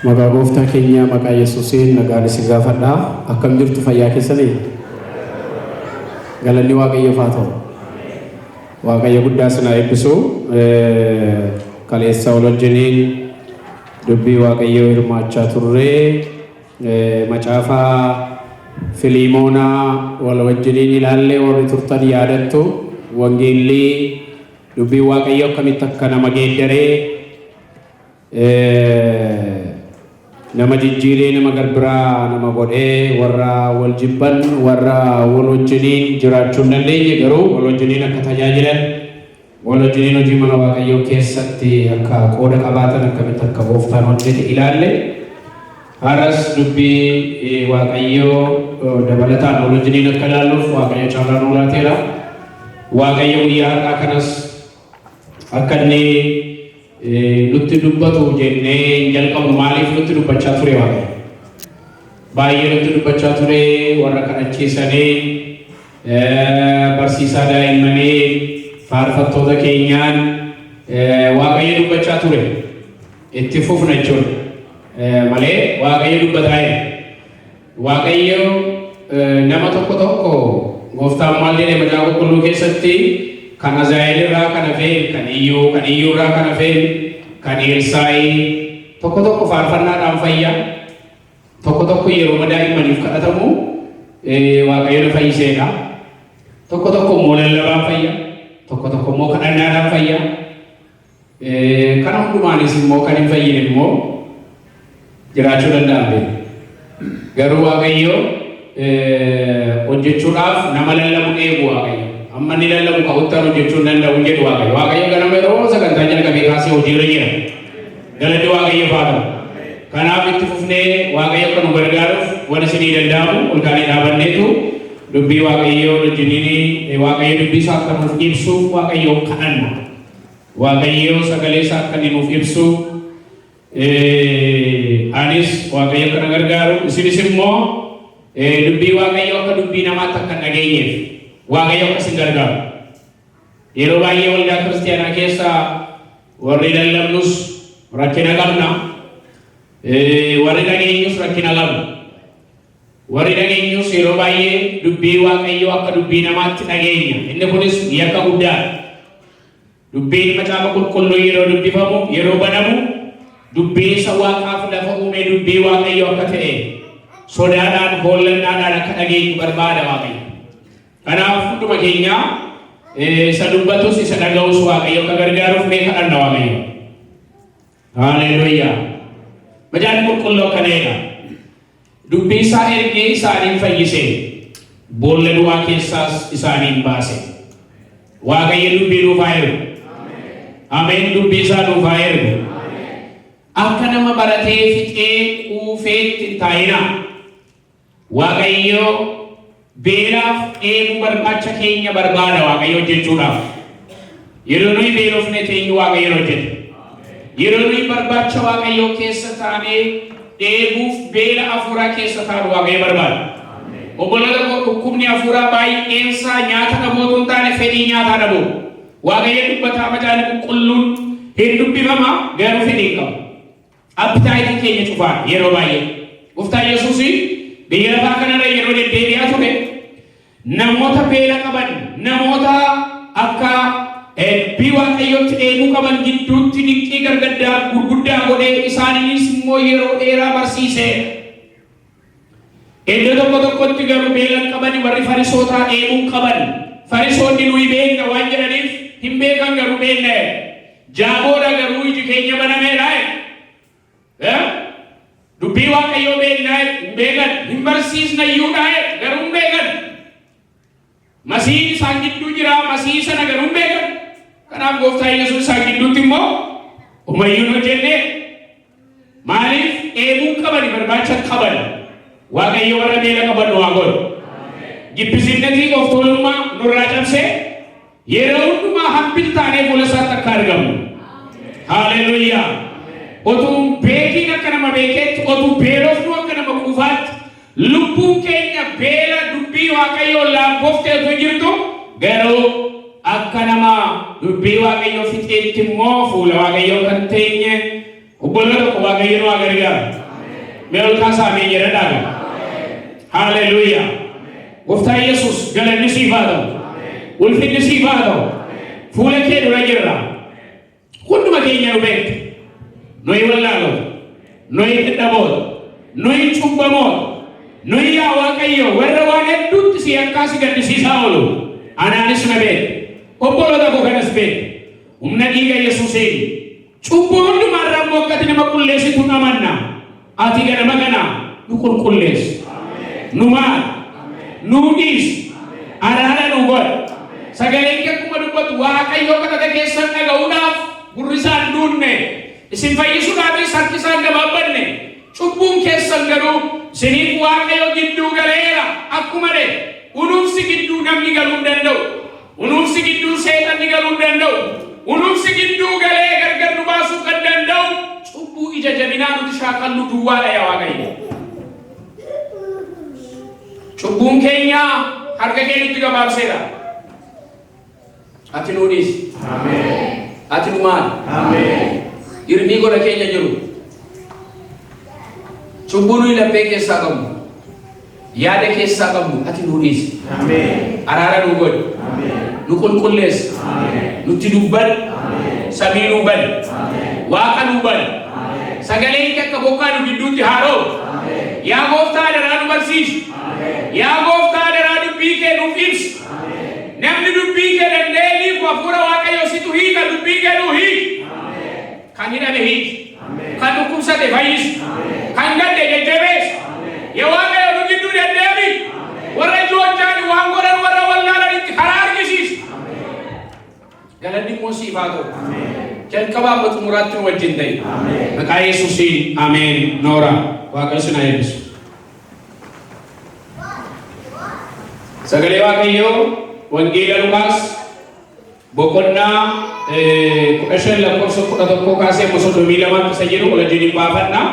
Maqaa gooftaa keenya maqaa Yesuusiin nagaan isin gaafadha. Akkam jirtu fayyaa keessanii? Galanni Waaqayyoof haa ta'u. Waaqayyo guddaa sinaa eebbisu. Kaleessa wal wajjiniin dubbii Waaqayyoo hirmaachaa turre macaafa Filiimoonaa wal wajjiniin ilaalle warri turtan yaadattu. Wangeelli dubbii Waaqayyoo akkamitti akka nama geeddaree nama jijjiiree nama garbiraa nama godhee warra wal jibban warra wal wajjiniin jiraachuu hin dandeenye garuu wal wajjiniin akka tajaajilan wal wajjiniin hojii mana Waaqayyoo keessatti akka qooda qabaatan akkamitti akka gooftaan hojjete ilaalle. Haras dubbii Waaqayyoo dabalataan wal wajjiniin akka ilaalluuf Waaqayyo caalaa nu laateera. Waaqayyo guyyaa har'aa kanas akka inni nutti dubbatu jennee jalqabnu maaliif nutti dubbachaa ture Waaqayyo? Baay'ee nutti dubbachaa ture warra kadhachiisanii barsiisaa daa'immanii faarfattoota keenyaan Waaqayyo dubbachaa ture. Itti fufna jechuudha malee Waaqayyo dubbataa jira. Waaqayyo nama tokko tokko gooftaan maal jedhee macaafa qulqulluu keessatti kan Azaayil irraa kan hafe, kan Iyyuu irraa kan hafe, kan Elsaa'i tokko faarfannaadhaan fayya. Tokko yeroo daa'immaniif kadhatamu Waaqayyo na fayyiseedha. Tokko immoo lallabaan fayya. Tokko immoo kadhannaadhaan fayya. Kana hundumaanis immoo kan hin fayyine immoo jiraachuu danda'an. Garuu Waaqayyo hojjechuudhaaf nama lallabu eegu Waaqayyo. Amma ni lallabu ka'uttaan hojjechuu danda'u jedhu Waaqayyo. Waaqayyo ganama yeroo sagantaa jalqabee kaasee hojiirra jira. Galanni Waaqayyo haa ta'u. Kanaaf itti fufnee Waaqayyo akka nu gargaaruuf waan isinii danda'amu olkaanii dhaabanneetu dubbii Waaqayyo wajjiniin Waaqayyo dubbii isaa akka nuuf ibsuuf Waaqayyo kadhanna. Waaqayyo sagalee isaa akka nuuf ibsu anis Waaqayyo akka na gargaaru isinis immoo dubbii Waaqayyo akka dubbii namaatti akka dhageenyeef Waaqayyo akka isin gargaaru. Yeroo baay'ee waldaa kiristaanaa keessa warri lallabnus rakkina qabna. Warri dhageenyus rakkina qabna. Warri dhageenyus yeroo baay'ee dubbii Waaqayyo akka dubbii namaatti dhageenya. Inni kunis yakka guddaadha. Dubbiin macaafa qulqulluu yeroo dubbifamu yeroo banamu dubbii isa Waaqaaf lafa uume dubbii Waaqayyo akka ta'e sodaadhaan hoollannaadhaan akka dhageenyu barbaada Waaqayyo. Kanaaf hunduma keenya isa dubbatus isa dhaga'us Waaqayyo akka gargaaruuf mee kadhanna Waaqayyo. Haaleluyyaa. Macaafni qulqulluu akkanadha. Dubbii isaa ergee isaaniin fayyisee boolla du'aa keessaas isaaniin baase. Waaqayyo dubbii nuuf haa ergu. Ameen. Dubbii isaa nuuf haa ergu. Akka nama baratee fixee quufeetti hin taa'inaa. Waaqayyo beelaaf eeguu barbaacha keenya barbaada Waaqayyo hojjechuudhaaf. Yeroo nuyi beelofne teenyu Waaqayyo hojjeta. Yeroo nuyi barbaacha Waaqayyo keessa taanee eeguuf beela hafuuraa keessa taanu Waaqayyo barbaada. Obboloota koo dhukkubni hafuuraa baay'eensaa nyaata dhabootu hin taane fedhii nyaataa dhaboo. Waaqayyo dubbataa macaafni qulqulluun hin dubbifama garuu fedhii hin qabu. Appitaayitiin keenya cufaa yeroo baay'ee. Gooftaan Yesuus biyya lafaa kanarra yeroo deddeebi'aa ture namoota beela qaban namoota akka dubbii Waaqayyootti eeguu qaban gidduutti dinqii gargaddaa gurguddaa godhee isaaniinis immoo yeroo dheeraa barsiise. Iddoo tokkotti garuu beela qaban warri farisootaa eeguu qaban farisoonni nuyi beekna waan jedhaniif hin beekan garuu beekna. Jaaboodha garuu iji keenya banameedha. Dubbii Waaqayyoo beeknaa hin beekan hin barsiisna iyyuudha garuu hin beekan. Masiin isaan gidduu jira masii sana garuu hin beekan. Kanaaf gooftaan Yesuus isaan gidduutti immoo umayyuun hojjenne maaliif eeguu qaban barbaacha qaban Waaqayyo warra beela qaban nu haa godhu. Jibbisiinnatii of tuulummaa nurraa cabsee yeroo hundumaa hambil taanee fuula isaatti akka argamnu. Haaleluyyaa. Otuu beekiin akka nama beeketti otuu beelofnu akka nama quufaatti lubbuun keenya beela dubbii Waaqayyoo laamboofteetu jirtu garuu akka nama dubbii Waaqayyoo fixeetti immoo fuula Waaqayyoo kan teenye Obbolota ko Waaqayyo nu gargaaru. Mee ol kaasaa mee jedhadhaa. Hallelujah. Gooftaa Yesuus galanni siif haa ta'u. Ulfinni siif haa ta'u. Fuula kee dura jirra. Hunduma keenya nu beektu. Nuyi wallaalota. Nuyi dadhaboota. Nuyi cubbamoota. Nuyi yaa Waaqayyo warra waan hedduutti si akkaasi gaddisiisaa oolu. Anaanis na beektu. Obbolota koo kanas beektu. Humna dhiiga Yesuusiin. Cubbuu hundumaarraa mokkati nama qulleessitu amanna. Ati ganama kana nu qulqulleessi. Nu maal? Nu dhiisi. Araara nu godha. Sagaleen kee akkuma dubbatu Waaqayyo kadhata keessan dhaga'uudhaaf gurri isaan duunne. Isin fayyisuudhaafis harki isaan gabaabbanne. Cubbuun keessan garuu isiniif Waaqayyo gidduu galeera. Akkuma unuufsi gidduu namni galuu hin danda'u. Unuufsi gidduu seexanni galuu hin danda'u. Unuufsi gidduu galee gargar nu baasuu kan danda'u. Cubbuu ija jabinaa nuti shaakallu duwwaadha yaa Waaqayyo. Cubbuun keenya harka kee nutti gabaabseera. Ati nu dhiisi. Ameen. Ati nu maal? Ameen. Hirmii godha keenya jiru. Cubbuu nuyi laphee keessaa qabnu. Yaada keessaa qabnu ati nu dhiisi. Ameen. Araara nu godhi. Ameen. Nu qulqulleessi. Ameen. Nutti dubbadhu. Ameen. Samii nu bani. Ameen. Waaqa nu bani. Ameen. Sagaleen kee akka bokkaa nu gidduutti haaroo. Ameen. Yaa Gooftaa daraa nu barsiisi. Yaa Gooftaa daraa dubbii kee nuuf ibsi. Namni dubbii kee danda'ee hiiku hafuura Waaqayyo situ hiika dubbii kee nuu hiiki. Kan hidhame hiiki. Kan dhukkubsate fayyisi. Kan gadde jajjabeessi. Yaa Waaqayyo nu gidduu deddeebi. Warra ijoolleen waan godhan warra wallaalanitti karaa argisiisi. Galanni immoo siif haa ta'u. Jalqabaa amma xumuraatti nu wajjin ta'e. Maqaa Yesuusiin ameen. Noora Waaqayyo si haa eebbisu. Sagalee Waaqayyo Wangeela Lukaas boqonnaa 15 lakkoofsa 11 kaasee 32 isa jedhu wajjin baafannaa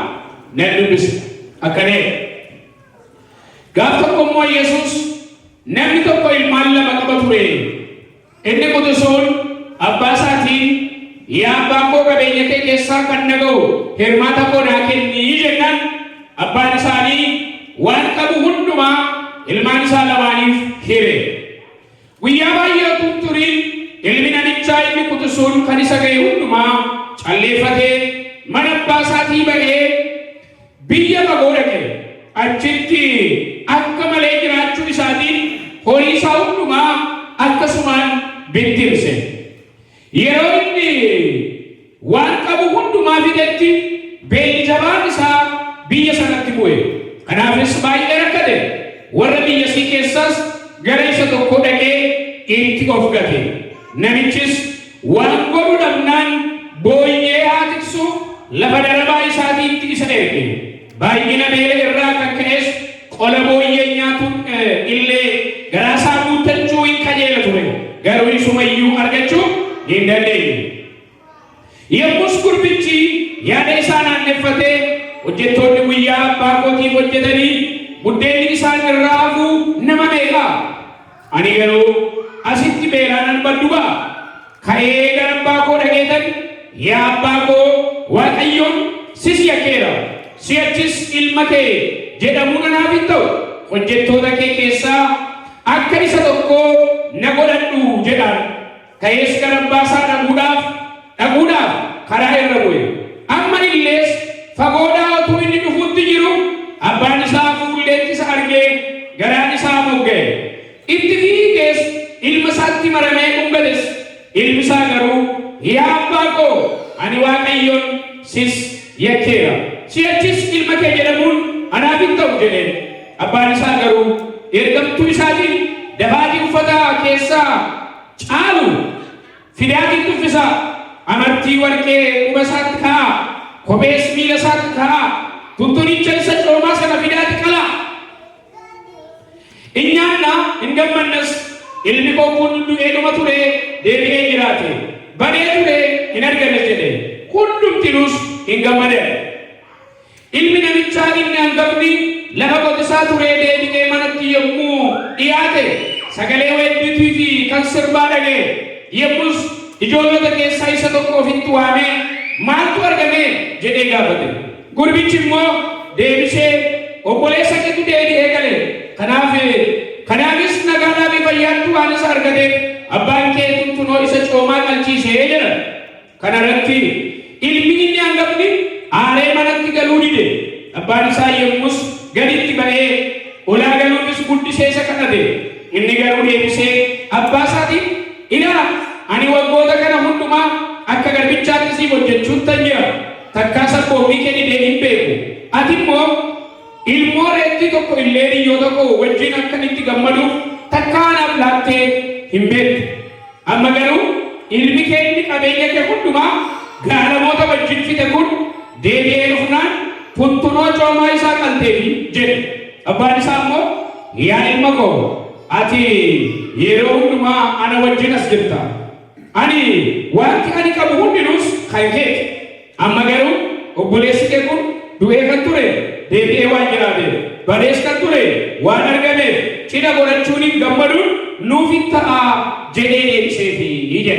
nan dubbisa. Akkanee gaaf tokko immoo Yesuus namni tokko ilmaan lama qaba ture. Inni quxisuun abbaa isaatiin yaa abbaan koo qabeenya kee keessaa kan naga'u hirmaata koo naa kennii jennaan abbaan isaanii waan qabu hundumaa ilmaan isaa lamaaniif hire. Guyyaa baay'ee tunturiin ilmi namichaa inni quxisuun kan isa ga'e hundumaa calleeffatee mana abbaa isaatii ba'ee biyya fagoo dhaqe. Achitti akka malee jiraachuu isaatiin horii isaa hundumaa akkasumaan bittirse. Yeroo inni waan qabu hundumaa fidetti beelli jabaan isaa biyya sanatti bu'e. Kanaafis baay'ee rakkate. Warra biyya isii keessas gara isa tokko dhaqee itti of gate. Namichis waan godhu dhabnaan booyyee haa tiksuuf lafa darabaa isaatiitti isa erge. Baay'ina beela irraa kan ka'es qola booyyee nyaatuun illee garaa isaa guuttachuu hin kajeela ture. Garuu isumayyuu argachuu hin dandeenye. Yommus gurbichi yaada isaa naanneffatee hojjettoonni guyyaa abbaa kootiif hojjetanii buddeenni isaan irraa hafuu nama meeqa? Ani garuu asitti beelaan baddu ba'a. Ka'ee gara abbaa koo dhaqeetan yaa abbaa koo Waaqayyoon sis yakkeera. Si'achis ilma kee jedhamuu anaaf hin ta'u. Hojjettoota kee keessaa akka isa tokko na godhadhu jedhaan. Ka'ees gara abbaa isaa dhaquudhaaf karaa irra bu'e. Amma illees fagoodhaa utuu inni dhufuutti jiru abbaan isaa fuulleetti isa argee garaan isaa mogga'e. Itti fiigees ilma isaatti maramee dhungates. Ilmi isaa garuu yaa abbaa koo ani Waaqayyoon sis yakkeera. Si'achis ilma kee jedhamuun anaaf hin ta'u jedheen. Abbaan isaa garuu ergamtuu isaatiin dabaatii uffataa keessaa caalu fidaatiin tuffisaa amartii warqee quba isaatti kaa'aa kophees miila isaatti kaa'aa tuttunicha isa coomaa sana fidaatti qalaa. Inyaanna hin gammannas ilmi koo kun du'eedhuma ture deebi'ee jiraate badee ture hin arganne jedhe. Hundumtinus hin gammadan. Ilmi namichaa inni hangafni lafa qotisaa ture deebi'ee manatti yommuu dhiyaate sagalee weeddiitii fi kan sirbaa dhaga'e. Yommus ijoollota keessaa isa tokko ofitti waamee maaltu argame jedhee gaafate. Gurbichi immoo deebisee obboleessa keetu deebi'ee gale. Kanaafis nagaadhaa fi fayyaattuu waan isa argateef abbaan kee tuntunoo isa coomaa qalchiisee jedha. Kana irratti ilmi inni hangafni aaree manatti galuu dide. Abbaan isaa yommus gaditti ba'ee olaa galuufis guddisee isa kadhate. Inni garuu deebisee abbaa isaatiin ilaa ani waggoota kana hundumaa akka garbichaatti siif hojjechuun tan jira. Takkaa sabboonni kee didee hin beeku. Ati immoo ilmoo reettii tokko illee dhiyyoo tokko wajjin akka itti gammaduuf takkaa anaaf laattee hin beektu. Amma garuu ilmi kee inni qabeenya kee hundumaa gaalamoota wajjin fite kun deebi'ee dhufnaan tuntunoo coomaa isaa qalteefi jedhe. Abbaan isaa immoo yaa ilma koo ati yeroo hundumaa ana wajjin as jirta. Ani wanti ani qabu hundinuus kan keeti. Amma garuu obboleessi kee kun du'ee kan ture deebi'ee waan jiraateef barees kan ture waan argameef cidha godhachuun gammaduun nuuf hin ta'a jedhee deebiseefi jedhe.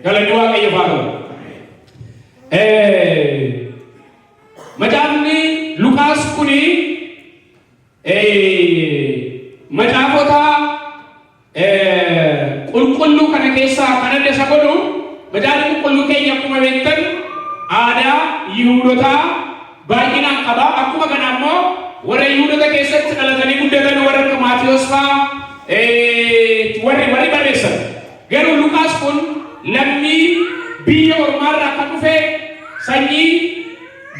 Galanni Waaqayyo haa ta'u. Macaafni Luqaas kuni macaafota qulqulluu kana keessaa kan adda isa godhu macaafni qulqulluu keenya akkuma beektan aadaa Yihuudotaa baay'inaan qaba. Akkuma kana immoo warra Yihuudota keessatti dhalatanii guddatan warra akka Maatiyos fa'aa warri barreessan. Garuu Luqaas kun lammii biyya ormaarraa kan dhufe sanyii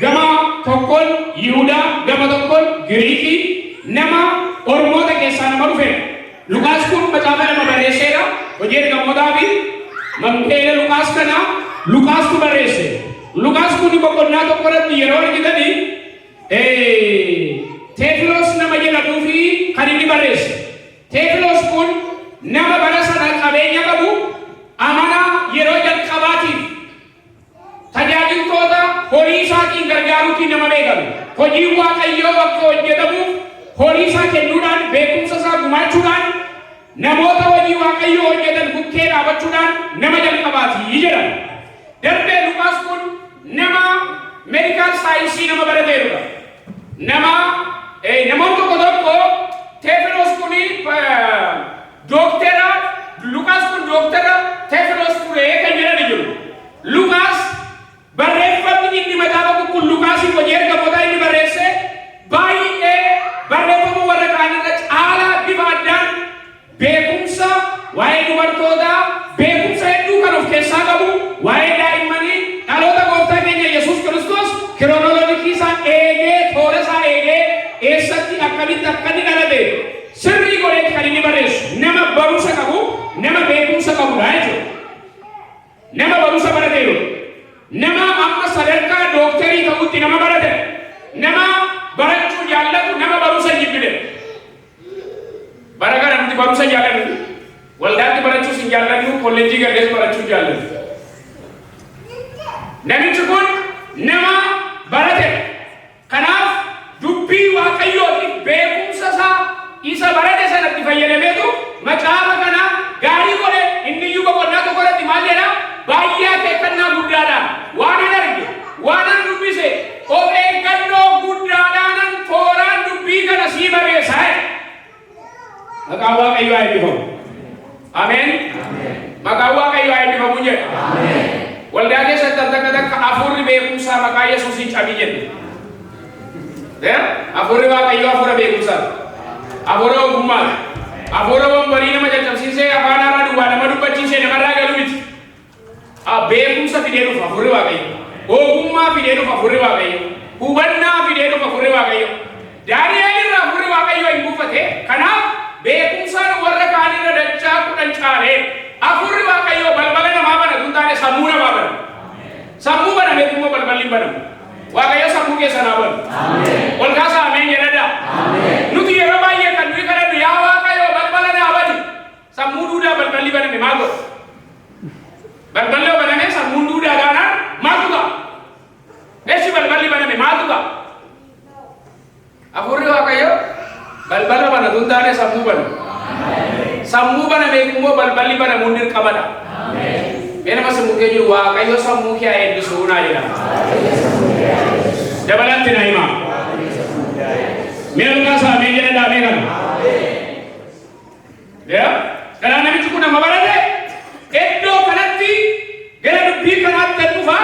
gama tokkoon Yihuudaa gama tokkoon Giriikii nama ormoota keessaa nama dhufe. Luqaas kun macaafa lama barreesseera. Hojii ergamootaa fi mamteela Luqaas kana Luqaastu barreesse. Luqaas kun boqonnaa tokko irratti yeroo argitanii Teefiloos nama jedhamuu fi kan inni barreesse. Teefiloos kun nama bara sana qabeenya qabu amanaa yeroo jalqabaatiif tajaajiltoota horii isaatiin gargaaruutiin nama beekamu. Hojii Waaqayyoo akka hojjetamuuf horii isaa kennuudhaan beekumsa isaa gumaachuudhaan namoota hojii Waaqayyoo hojjetan bukkee dhaabachuudhaan nama jalqabaati jedhama. Darbee Luqaas kun nama meedikaal saayinsii nama barateerudha. Namoonni tokko Teefiloos kuni dooktera Luqaas kun dooktera Teefiloos turee kan jedhani jiru. Luqaas barreeffamni inni macaafa qulqulluu Luqaasiin hojii ergamootaa inni barreesse baay'ee barreeffama warra kaanirra caalaa bifa addaan beekumsa waa'ee dubartootaa beekumsa hedduu kan of keessaa qabu waa'ee daa'immanii dhaloota gooftaa keenya Yesuus Kiristoos kiroonoloojikii isaa eegee toora isaa eegee eessatti akkamitti akka inni dhalate sirrii godheetti kan inni barreessu nama barumsa qabu nama beekumsa qabudha jechuudha. Nama barumsa barateeru nama amma sadarkaa dookterii ta'utti nama barate nama barachuu jaallatu nama barumsa jibbine. Bara kana nuti barumsa jaallannu waldaatti barachuus hin jaallannu kolleejjii gallees barachuu jaallannu. Namichi kun nama barate. Kanaaf dubbii Waaqayyootiin beekumsa isaa isa barate sanatti fayyadameetu macaafa kana gaarii godhe. Inni iyyuu boqonnaa tokko irratti maal jedha? Baay'ee akeekkannaa guddaadhaan waan hin arge waan hin dubbise of eeggannoo guddaadhaan tooraan dubbii kana sii barreessa. Maqaan Waaqayyoo haa eebbifamu. Ameen. Maqaan Waaqayyoo haa eebbifamu jedha. Waldaa keessatti takka hafuurri beekumsaa maqaa Yesuusiin cabii jedhe. Hafuurri Waaqayyoo hafuura beekumsaa, hafuura ogummaa, hafuura wambarii nama caccabsiisee afaan haaraa duwwaa nama dubbachiisee namarraa galu miti. Beekumsa fidee dhufa hafuurri Waaqayyoo, ogummaa fidee dhufa hafuurri Waaqayyoo, hubannaa fidee dhufa hafuurri Waaqayyoo. Daani'eel irraa hafuurri Waaqayyoo hin buufate. Kanaaf beekumsaan warra kaanirra dachaa 10 caalee hafuurri Waaqayyoo balbala namaa banatu hin taane sammuu namaa banama. Sammuu banameef immoo balballi hin banamu. Waaqayyo sammuu keessa naa banu. Ol kaasaa ameen jedhadhaa. Nuti yeroo baay'ee kan nuyi kadhannu yaa Waaqayyo balbala naa bani. Sammuu duudaa balballi baname maal godha? Balballi baname sammuu duudaa gaanaan maaltu ta'a? Eessi balballi baname maaltu ta'a? Hafuurri Waaqayyo balbala banatu hin taane sammuu bana. Sammuu banameef immoo balballi banamuun dirqamadha. Mena masih mungkin juga kayu samu kia yang disuna ya. Jabalan tina imam. Mena kasa menjadi dah megan. Ya, karena nabi cukup nama barang Edo kanati, gara lebih kanat terbuka,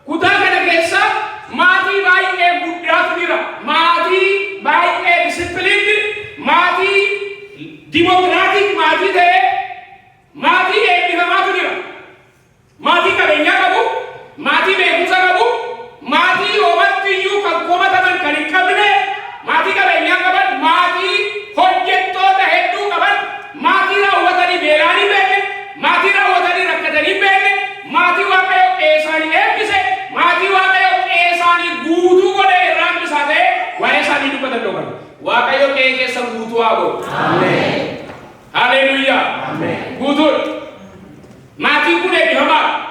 kuda kana kesa, mati baik budak dira, mati baik disiplin, mati demokratik, mati deh, mati dihamatu dira. Mati kabenya kabu, mati behusa kabu, mati obat tiyu koma taman kali kabine, mati kabenya kaban, mati hojjeto tahedu kaban, mati rawat tadi belani bene, mati rawat tadi rakatani bene, mati wakayo esani ekise, mati wakayo esani gudu kode ram sate, waesani dupa terdokan, wakayo keke sembutu ago. Amen. Haleluya. Amen. Gudu. Mati pun dihambat.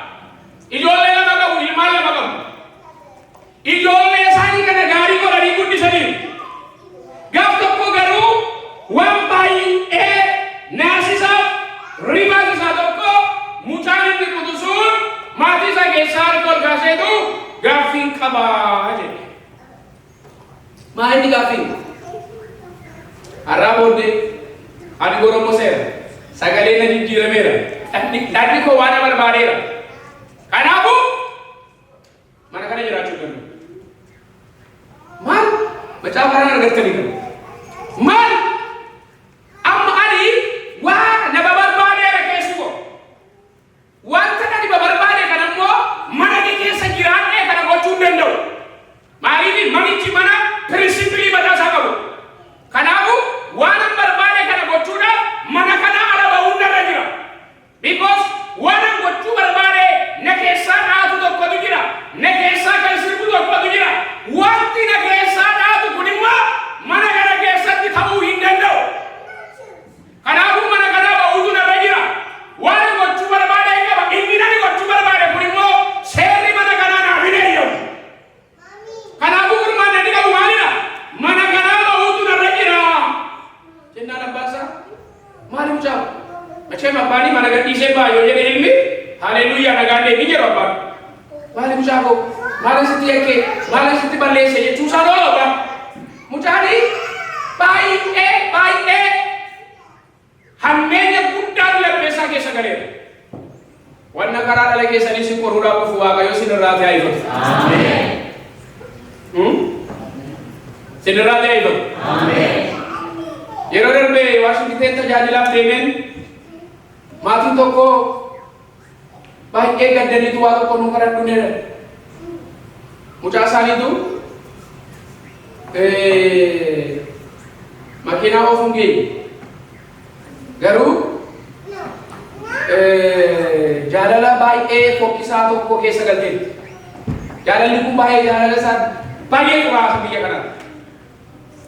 Ijolle la magamu, ilmal la magamu. Ijolle sani kana gari ko dari ikut di sini. Gaf ko garu wampai nasisa riba sa ko mutani di kudusun mati sa gesar ko gasedu gafin kaba aje. Main di gafin. Arabode adi goro moser. Sagale na di mera. Tadi ko wana berbadera. Kenapa? Mana kana jera cuman. Man, macam mana ngerti ni? Man, amma ali wa na babar badera kesuko. Wanta na di babar badera kana mo mana di kesa jirane kana go cundendo. Mari ni mani cimana prinsipli bata sakabu. Kenapa? Wana berbadera kana go cunda mana kana ala baunda rajira. Because wana go cunda berbadera nekesa na tu ko dujira nekesa kan sirbu ko dujira wanti nekesa na tu kunimwa mana kana kesa ti thabu hindendo kana bu mana kana ba udu na rajira wana go chubar bade ka ba indina ni go chubar bade kunimmo seri mana kana na hineyo kana bu mana ni ka umalina mana kana ba udu na rajira jenna na basa mari ucap macam apa ni mana ganti seba yo jadi ilmi. Haleluya nagande ni jeroba. Mali musako, mali setia ke, mali setia balese je tusa dolo ba. Mutani bai hammenya kuddal le pesa ke sagale. Wanna karada le ke sani sikor hura ko fuwa kayo sinorate ayo. Amen. Sinorate ayo. Amen. Yeroder be wasu kitenta jadilam demen. Mati toko baik dari itu atau penukaran dunia. Mucasan itu makin awal fungi garu jalalah baik fokus atau fokus segalanya jalan lipu baik jalan lesat baik kurang sebiak kanan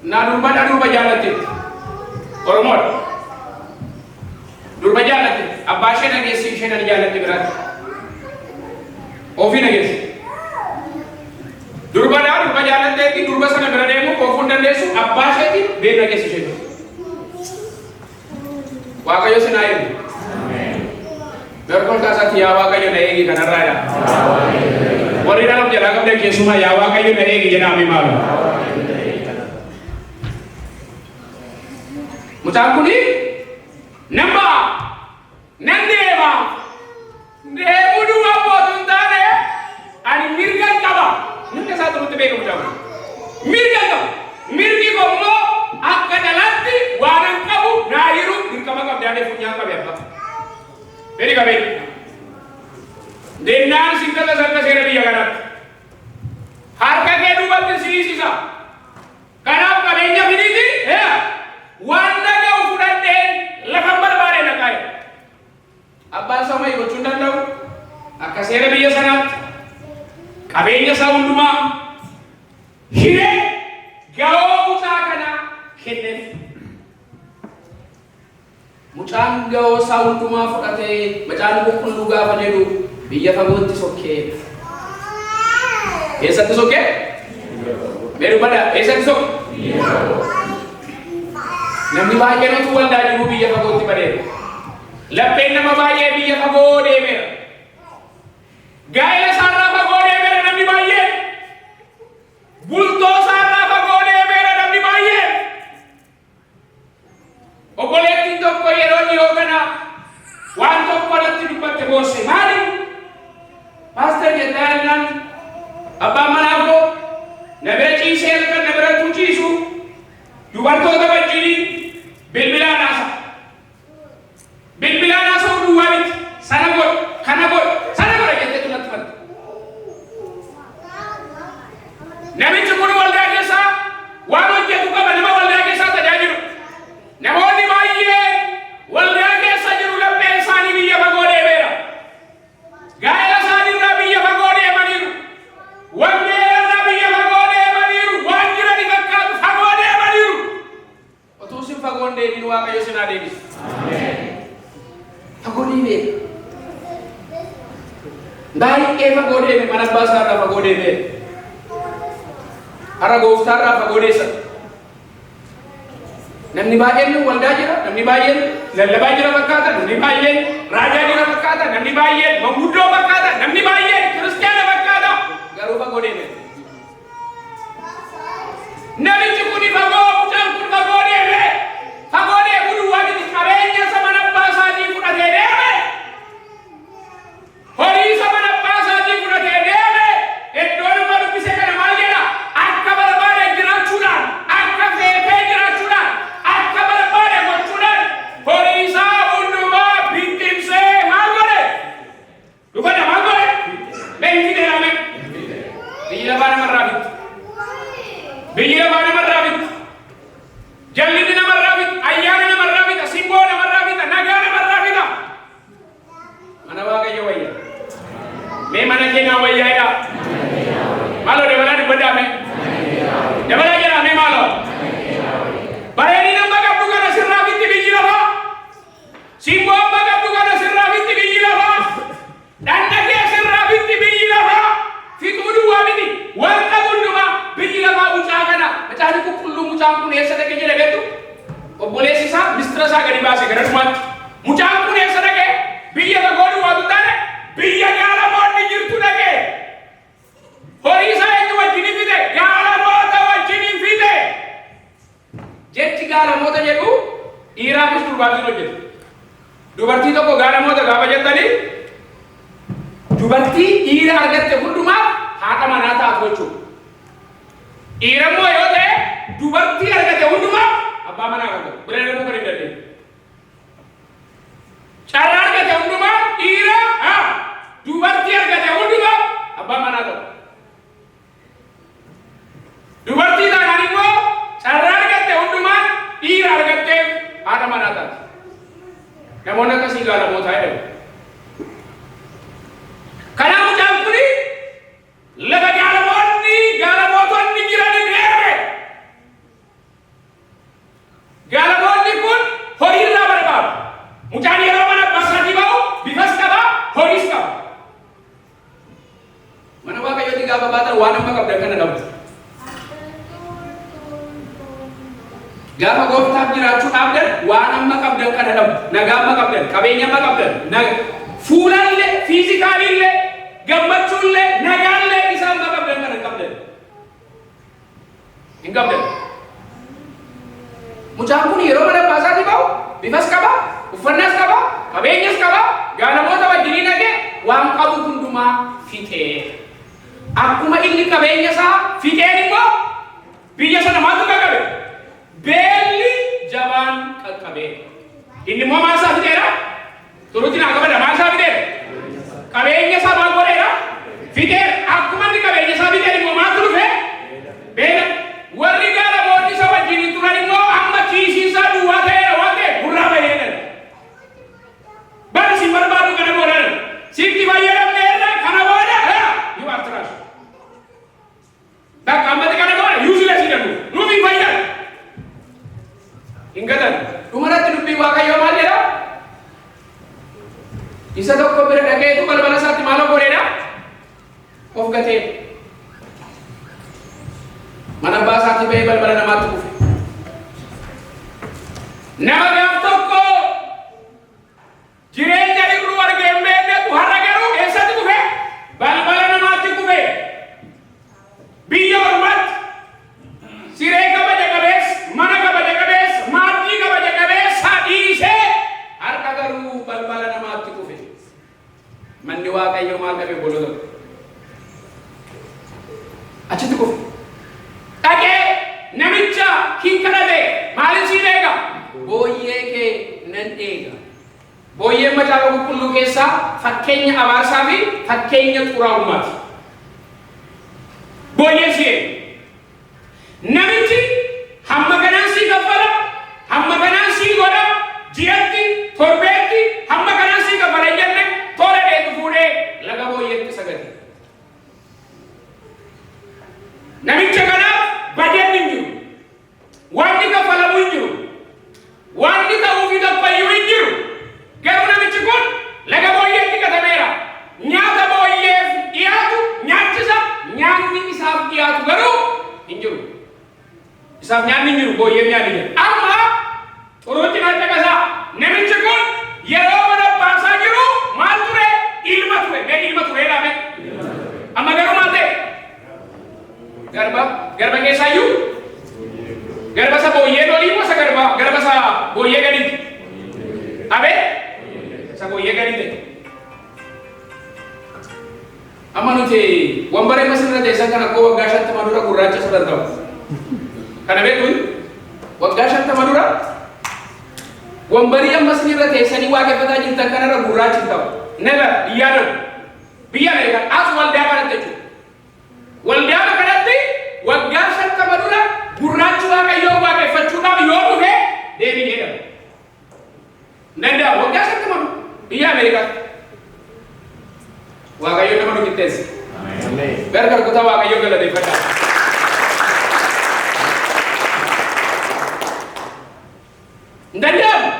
nadurba jalan itu ormod durba jalan itu abasya nage siksha nage jalan itu berat Ofi nagis. Durba jalan teki durba sana berademu kofundan desu abbasya ti be nagis shedu. Wakayo senayi. Amen. Berkol kasat ya wakayo naegi kanaraya. Wari dalam jalan de kesuma ya wakayo naegi jana ami malu. Mutampuni namba nandeva Demudu apa tuntane? Ani mirgan kaba. Nunca satu rute bego mujamu. Mirgan kaba. Mirgi komo akka dalanti waran kabu nairu dirkama kab dane punya kab ya. Beri kabe. Denan singkata sarka sera biya karat. Harga ke dua sisa. Karena kabenya biniti ya. Wanda ga ukuran den lakambar bare nakai. Abban sama ibu cundan daw akasera biya sanat kabenya saunduma hire gawo mutakana kenne mutan gawo saunduma fukate majan ko kulluga fadedu biya fagonti sokke esa sokke meru bada esa sok namni ba keno tu wanda di biya fagonti fadedu Lapen nama baye biya kago demer. gaa'ela isaarraa fagoo deemeera namni baay'een. Bultoo isaarraa fagoo deemeera namni baay'een. Obboleettiin tokko yeroo dhiyoo kana waan tokko irratti dubbatte boosse maali? Paaster jettaa jennaan abbaan manaa koo na bira ciisee halkan na birattuu ciisu dubartoota wajjin bilbilaan haasa. Bilbilaan haasa'uu duwwaa miti. Sana godh, kana godh, sana godha jetteetu natti fante. Namichi kun waldaa keessaa waan hojjetu qaba nama waldaa keessaa tajaajilu. Namoonni baay'een waldaa keessa jiru lapheen isaanii biyya fagoo deemeera. Gaa'ela isaaniirraa biyya fagoo deemaniiru. Wangeelarraa biyya fagoo deemaniiru. Waan jirani fakkaatu fagoo deemaniiru. Otuu sin fagoon deebiin Waaqayyo sinaa deebisa. Fagoo deemee. Baay'ee fagoo deeme mana abbaa isaarraa fagoo deemee. Har'a gooftaarraa fagoo deessa. Namni baay'een waldaa jira, namni baay'een lallabaa jira fakkaata, namni baay'een raajaa jira fakkaata, namni baay'een manguddoo fakkaata, namni baay'een kiristaana fakkaata. Garuu fagoo deeme. Namichi kun fagoo, mucaan kun fagoo deeme. Fagoo deemuu duwwaa miti qabeenya isa mana abbaa isaatii fudhatee deeme. Horii isa mana abbaa isaatii fudhatee deeme. Iddoo nama dubbise kana maal jedha? Akka barbaade jiraachuudhaan, akka feetee jiraachuudhaan, akka barbaade gochuudhaan horii isaa hundumaa bittimsee maal godhe? Dubbanna maal godhe? Leenjii dheerame. Biyyi lafaa namarraa bitti. Biyyi lafaa namarraa bitti. Jallinni namarraa bitti. Ayyaana namarraa bitta. Simboo namarraa bitta. Nagaa namarraa bitta. Mana Waaqayyo wayya. Mee mana keenyaa wayyaadha. Maaloo dabalaa dubbaddaame. Dabalaa jedhame maaloo. Bareedina amma qabdu kana sirraa bitti biyyi lafaa. Simboo amma qabdu kana sirraa bitti biyyi lafaa. Dhannakee sirraa bitti biyyi lafaa. Fixuu duwwaa miti. Wanta hundumaa biyyi lafaa mucaa kana. Macaafni qulqulluu mucaan kun eessa dhaqe jedhe beektu? Obboleessi isaa mistira isaa gadi baase gara dhumaatti. Mucaan kun eessa dhaqe? Biyya fagoo duwwaatu taane biyya gaalamoonni jirtu dhaqe. Horii isaa eenyu wajjin fide? Gaalamoota wajjin fide. Jechi gaalamoota jedhu dhiiraafis durbaatiin hojjetu. Dubartii tokko gaalamoota gaafa jettanii dubartii dhiira argatte hundumaaf haadha manaa taatu jechuudha. Dhiirammoo yoo ta'e dubartii argate hundumaaf abbaa manaa argatu. Biree namuu kan hin dandeenye. Carraa argate hundumaaf dhiira dubartii argate hundumaaf abbaa manaa ta'u. Dubartii taanaan immoo carraa argatte hundumaan dhiira argatteef haadha manaa taati. Namoonni akkasii gaalamootaa jedhamu. Kanaaf mucaan kuni lafa gaalamootonni jiran deeme. Gaalamoonni kun horii irraa barbaadu. Mucaan yeroo mana abbaa isaatii ba'u bifas qaba, horiis qaba. Mana Waaqayyooti gaafa baatan waan amma qabdan kana dhabu. Gaafa gooftaaf jiraachuu dhaabdan waan amma qabdan kana dhabu. Nagaa amma qabdan, qabeenya amma qabdan, fuulallee, fiizikaalillee, gammachuullee, nagaallee isaan amma qabdan kana hin qabdan. Hin qabdan. Mucaan kun yeroo mana abbaa isaatii ba'u bifas qaba, uffannaas qaba, qabeenyas qaba, gaalamoota wajjin dhaqee waan qabu hundumaa fixee. Akkuma inni qabeenya isaa fixeen immoo biyya sana maaltu qaqqabe? Beelli jabaan qaqqabe. Inni immoo maal isaa fixeera? Turuutti naa qabada maal isaa fixeera? Qabeenya isaa maal godheera? Fixeera. Akkuma inni qabeenya isaa fixeen immoo maaltu dhufe? Beela. Warri gaalamoonni isa wajjin turan immoo amma kiisii isaa duwwaa ta'eera waan ta'eef gurraa fayyadaman. Bari si barbaadu kana godhan. Sitti fayyadamneerra kana booda you are trash. Bakka ammatti kana booda useless jedhamu. Nuuf hin fayyadu. Hin galan. Dhumarratti dubbii Waaqayyoo maal jedha? Isa tokko bira dhaqeetu balbala isaatti maal godheedha? Of gatee. Mana abbaa isaatii ba'ee balbala namaatti kufe. Nama gaaf tokko jireenya dhibruu argee hin beeknetu har'a garuu eessatti kufe? balbala namaatti kufe. Manni Waaqayyo maal qabe bolota. Achitti kufe. Dhaqee namicha hin kadhate maaliif siin eega? Booyyee kee nan eega. Booyyeen macaafa qulqulluu keessaa fakkeenya abaarsaa fi fakkeenya xuraa'ummaati. Booyyeen si eega. Namichi hamma kanaan sii kaffala, hamma kanaan sii godha, ji'atti, torbeetti, hamma kanaan sii kaffala hin jenne tola dheetu fuudhee laga booyyeetti sagade. Namicha kanaaf bajeetni hin jiru. Wanni kaffalamu hin jiru. Wanni ta'uufi tokkoyyuu hin jiru. Garuu namichi kun laga booyyeetti gatameera. Nyaata booyyeef dhiyaatu nyaachisa, nyaanni isaaf dhiyaatu garuu hin jiru. Isaaf nyaanni hin jiru, booyyeef nyaanni jira. Amma xuruutti natti qasaa namichi kun yeroo mana baasaa jiru maal ture? Ilma ture. Mee ilma ture laame? Amma garuu maal ta'e? Garba keessaayyuu? Garba isa booyyee dolii moo isa garba isa booyyee gadiiti? Abee? Isa booyyee gadiiti. Amma nuti wambaree masirra teessan kan akkoo waggaa 50 dura gurraacha sadan ta'u. Kana beektuun waggaa 50 dura wambarii amma sinirra teessanii waaqeffataa jirtan kanarra gurraachi ta'u. Never yaadatu. Biyya Ameerikaa as waldaa kanatti jechuudha. Waldaa kanatti waggaa 50 dura gurraachi waaqayyoo waaqeffachuudhaaf yoo dhufe deebiin jedhama. Danda'a waggaa 50 biyya Ameerikaa. Waaqayyo nama nu qixxeesse. Ameen. Gargar kutaa waaqayyo galateeffadha. Danda'amu.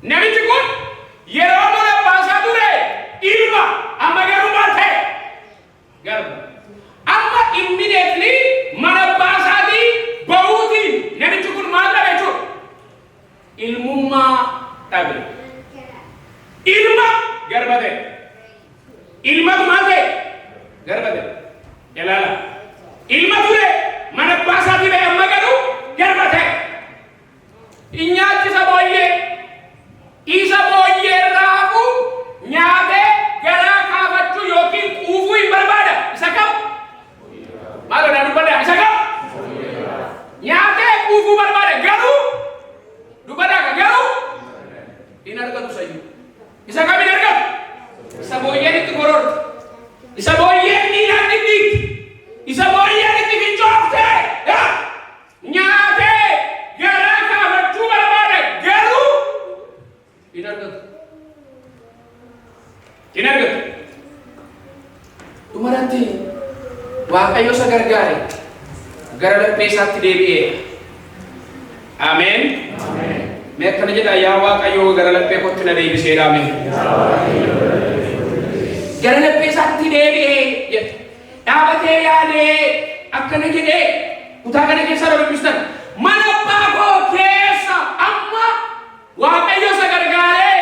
Namichi kun yeroo mana baasaa ture ilma amma garuu maal ta'e? Garba. Amma immediately mana baasaatii bahuutiin namichi kun maal dhabe jechuudha? Ilmummaa dhabe. Ilma garba ta'e. Ilma maal ta'e? Garba ta'e. Jalaala. Ilma ture mana baasaatii bahe amma garuu garba ta'e. Inyaachisa booyyee. Isa booyyee raafu nyaatee garaa kaafachuu yookiin quufuu hin barbaada. Isa kam? Maalodhaa dubbadhaa? Isa kam? Nyaatee quufuu barbaada. Garuu dubbadhaa garuu hin argatu sayyuu. Isa kam hin argatu? Isa booyyeen itti gororte. Isa booyyeen dhiiraan itti dhiigdi. Isa booyyeen itti fincoofte. Nyaatee garaa kaafachuu barbaada. Garuu hin argatu. Hin argatu. Dhumarratti Waaqayyo isa gargaare gara laphee isaatti deebi'ee. Ameen. Mee akkana jedha yaa Waaqayyo gara laphee kootti na deebiseedha. Ameen. Gara laphee isaatti deebi'ee jedha. Dhaabatee yaadee akkana jedhee kutaa kana keessa dubbistan mana abbaa koo keessa amma Waaqayyo isa gargaaree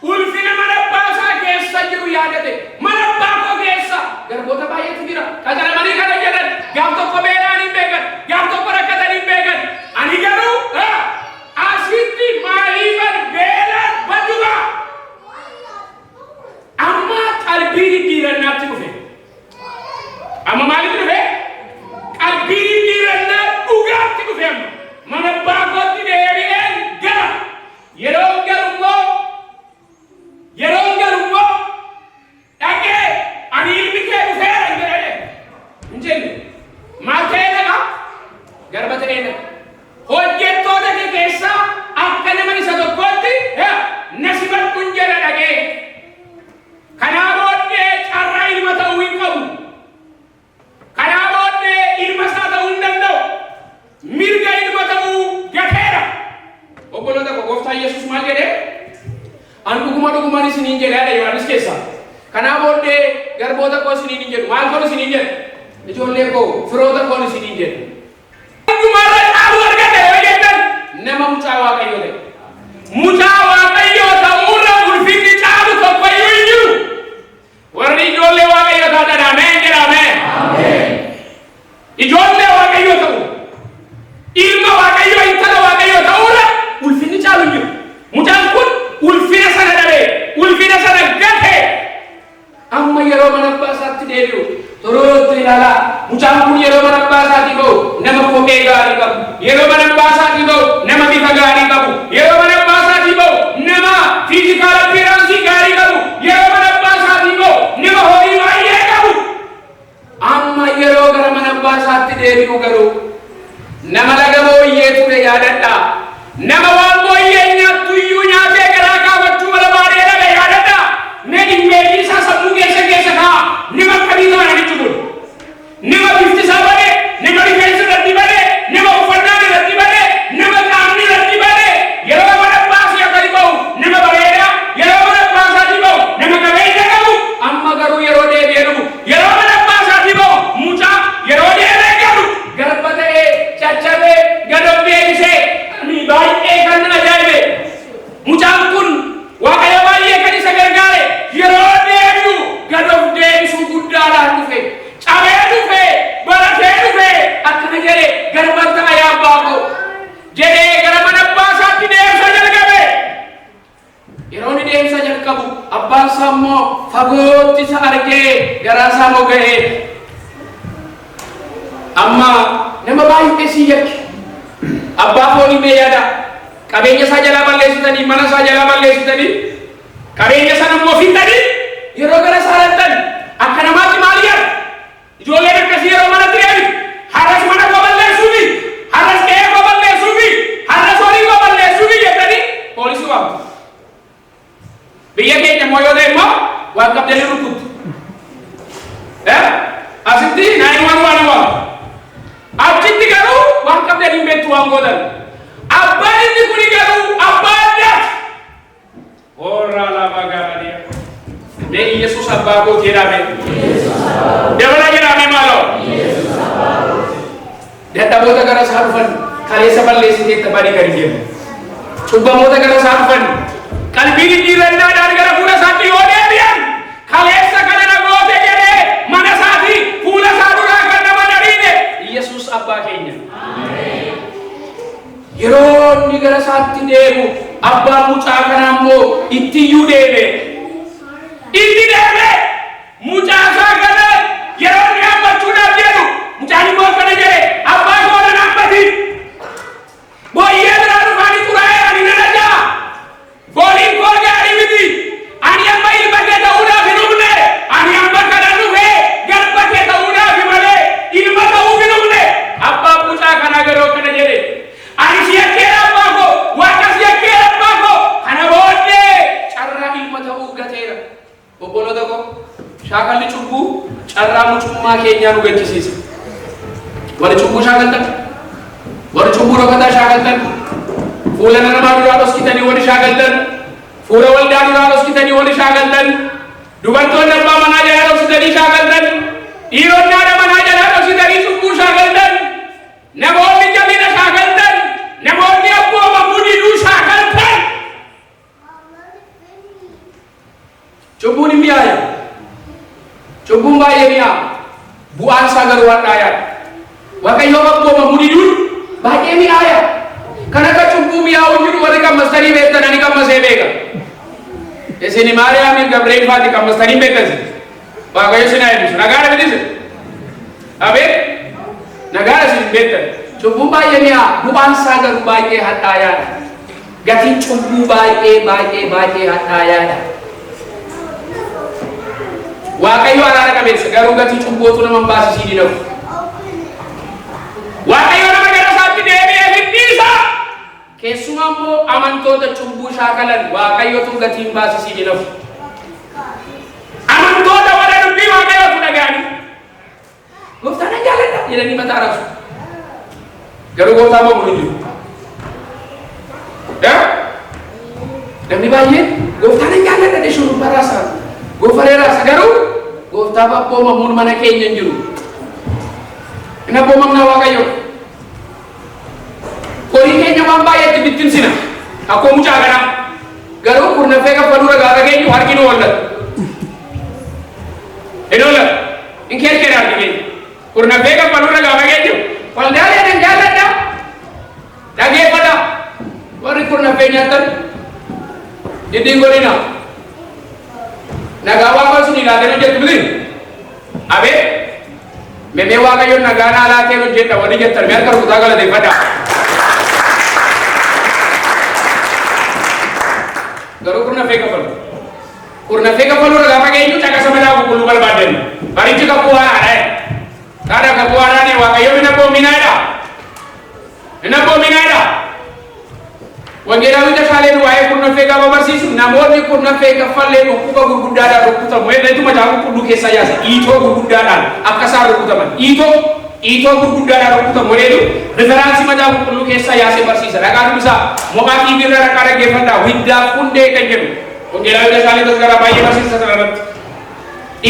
ulfina mana abbaa isaa keessa jiru yaadate. Mana abbaa koo keessa garboota baay'eetu jira. Qacaramanii kana jedhan gaaf tokko beelaan hin beekan, gaaf tokko rakkatan hin beekan. Ani garuu asitti maaliifan beelaan badduudha? Amma qalbii diddiirannaatti dhufe. Amma maalitti dhufe? Qalbii diddiirannaa dhugaatti dhufe amma. Mana abbaa kootti deebi'een gara. Yeroo garummoo dhaqee ani ilmi kee dhufeera hin jedhane. Hin jenne. Maal ta'ee dhaqa? Garba ta'ee dhaqa. Hojjettoota kee keessaa akka nama isa tokkotti na simadhu hin jedha dhaqee. Kanaa booddee carraa ilma ta'uu hin qabu. Kanaa booddee ilma isaa ta'uu hin danda'u. Mirga ilma ta'uu gateera. Obboloota koo gooftaan Yesuus maal jedhee? An dhugumaan isiniin jedhaadha Yohaannis keessa. Kanaa booddee garboota koo isiniin hin jedhu. Maal koon isiniin jedhu? Ijoollee koo firoota koon isiniin jedhu. Dhugumarra caalu argate yoo jettan nama mucaa Waaqayyoo ta'e. Mucaa Waaqayyoo ta'uurra ulfinni caalu tokkoyyuu hin jiru. Warri ijoollee Waaqayyoo ta'an ameen jedha ameen. Ijoollee Waaqayyoo ta'u. Ilma Waaqayyoo intala Waaqayyoo ta'uurra ulfinni caalu hin jiru. Mucaan kun ulfina deebi'u torootti ilaala mucaan kun yeroo mana abbaa isaatii ba'u nama kophee gaarii qabu yeroo mana abbaa isaatii ba'u nama bifa gaarii qabu yeroo mana abbaa isaatii ba'u nama fiizikaal appeeraansii gaarii qabu yeroo mana abbaa isaatii ba'u nama horii baay'ee qabu amma yeroo gara mana abbaa isaatti deebi'u garuu nama laga booyyee ture yaadadha nama waan booyyee nyaattu iyyuu nyaatee garaa kaafachuu barbaadee dhabe yaadadha mee dhimmeetii isaa sammuu keessa kaa nama akkamii ta'an ani jiru nama bifti isaa badee nama rifeensi irratti badee nama uffannaan irratti badee nama qaamni irratti badee yeroo mana abbaa isaa akkasii ba'u nama bareedaa yeroo mana abbaa isaatii ba'u nama qabeenya qabu amma garuu yeroo deebi'ee dhufu yeroo mana abbaa isaatii ba'u mucaa yeroo deebi'ee galu garba ta'ee caccabee gadoo deebisee baay'ee kan ajaa'ibe mucaan kun waaqayyo baay'ee kan isa gargaare yeroo deebi'u gadoof deebisuu guddaadhaan dhufe cabee dhufe baratee dhufe akkana jedhe garban ta'a yaa abbaa koo jedhee gara mana abbaa isaatti deemsa jalqabe yeroo inni deemsa jalqabu abbaan isaa immoo fagootti isa argee garaa isaa moga'ee amma nama baay'ee si yakke abbaa foonii mee yaada qabeenya isaa jalaa balleessitanii mana isaa jalaa balleessitanii qabeenya sana immoo fixanii yeroo gara isaa dhaltan akka namaatti maal yaada ijoolleen akkasii yeroo manatti deebi har'as mana koo balleessuufi har'as qe'ee koo balleessuufi har'as horii koo balleessuufi jettanii poolisii waamtu biyya keenya immoo yoo ta'e immoo waan qabdanii rukuttu asitti 911 waamtu achitti garuu waan qabdanii beektu waan gootan abbaan inni kuni garuu abbaa addaati warra lafa gaariidha mee Yesuus abbaa koo jedhame dabala jedhame maaloo dadhaboota gara isaa dhufan kaleessa balleessitee taphanii gadi deemu cubbamoota gara isaa dhufan qalbii jijjiirrannaadhaan gara fuula isaatti yoo deebi'an kaleessa kana nagoota jedhee mana isaatii fuula isaa duraa kan nama dariine Yesuus abbaa keenya yeroo inni gara isaatti deemu abbaan mucaa kanaa immoo itti iyyuu deeme mucaa isaa kana yeroo inni hammachuudhaaf jedhu mucaan immoo akkana jedhe abbaa koo nan hammati booyyee biraa dhufaanii xuraa'ee ani nan ajaa fooliin koo gaarii miti ani amma ilma kee ta'uudhaaf hin dhufne ani amma kana dhufee garba kee ta'uudhaaf malee ilma ta'uuf hin dhufne abbaan mucaa kanaa garuu akkana jedhe ani si yakkeera abbaa koo waaqa si yakkeera abbaa koo kana booddee carraa ilma ta'uu gateera obboloota koo shaakalli cubbuu carraa mucummaa keenyaa nu gachisiisa warri cubbuu shaakaltan warri cubbuu dhokataa shaakaltan fuula namaa duraa dhoskitanii warri shaakaltan fuula waldaa duraa dhoskitanii warri shaakaltan dubartoonni abbaa manaa jalaa dhoksitanii shaakaltan dhiironni haadha manaa jalaa dhoksitanii cubbuu shaakaltan namoonni jabina shaakaltan namoonni abbooma mudiduu shaakaltan cubbuun hin mi'aaya cubbuun baay'ee mi'aa bu'aan isaa garuu waan dhaayaadha waaqayyoo abbooma mudiduun baay'ee mi'aaya kan akka cubbuu mi'aawuu jiru warri qammastanii beektan ani qammasee beeka isin maariyaamiin gabreel faati qammastanii beektan waaqayyo sinaa eebbisu nagaadha bitise abeet nagaadha isin beektan cubbuu baay'ee mi'aa bu'aan isaa garuu baay'ee hadhaayaadha gatiin cubbuu baay'ee hadhaayaadha waaqayyo araara qabeessa garuu gatii cubbootu nama baasisii dinafu waaqayyo nama gara isaatti deebi'ee fiddiisa keessumaa immoo amantoota cubbuu shaakalan waaqayyotu gatiin baasisii dinafu amantoota warra dubbii waaqayyootu dhaga'anii gooftaan nan jaalladha jedhanii mataa raasu garuu gooftaa moo mulu jiru namni baay'een gooftaan nan jaalladha de shurrubbaa raasaa gofaree raasa garuu gooftaaf abboomamuun mana keenya hin jiru hin abboomamna waaqayyo horii keenya waan baay'eetti bittinsina akkoo mucaa kanaa garuu kurnaffee kaffaluu ragaa geenyu harkinu wallatu hin ollatu hin keerkere harki keenya kurnaffee kaffaluu ragaa geenyu waldaalee nan jaalladha dhageeffadha warri kurnaffee nyaatan diddiin godhina nagaa waaqaa sun ilaalee hojjetu miti Abe me waaqayyo nagaana alaatee hojjedha wani jettan mee akka rukutaa galateeffadha. Garuu kurna fee kafalu ragaa fageenyu caqasa madaa qulqulluu barbaadan barichi kakuu haadha taada kakuu haadhaan waaqayyo ina boominaadha. Wangeelaa shaaleen waa'ee kurna fee gaafa barsiisu namoonni kurna fee kaffallee dhukkuba gurguddaadhaan rukutamu hedduuma jaa qulqulluu keessaa yaasa iitoo gurguddaadhaan akka isaan rukutaman iitoo gurguddaadhaan rukutamu heddu riferaansii madaa qulqulluu keessaa yaasee barsiisa dhagaan isaa moqaa tiivirra dhaqaa dhaggeeffadhaa hiddaaf hundee kan jedhu wangeelaa shaalee tasgaraa baay'ee barsiisa sanarratti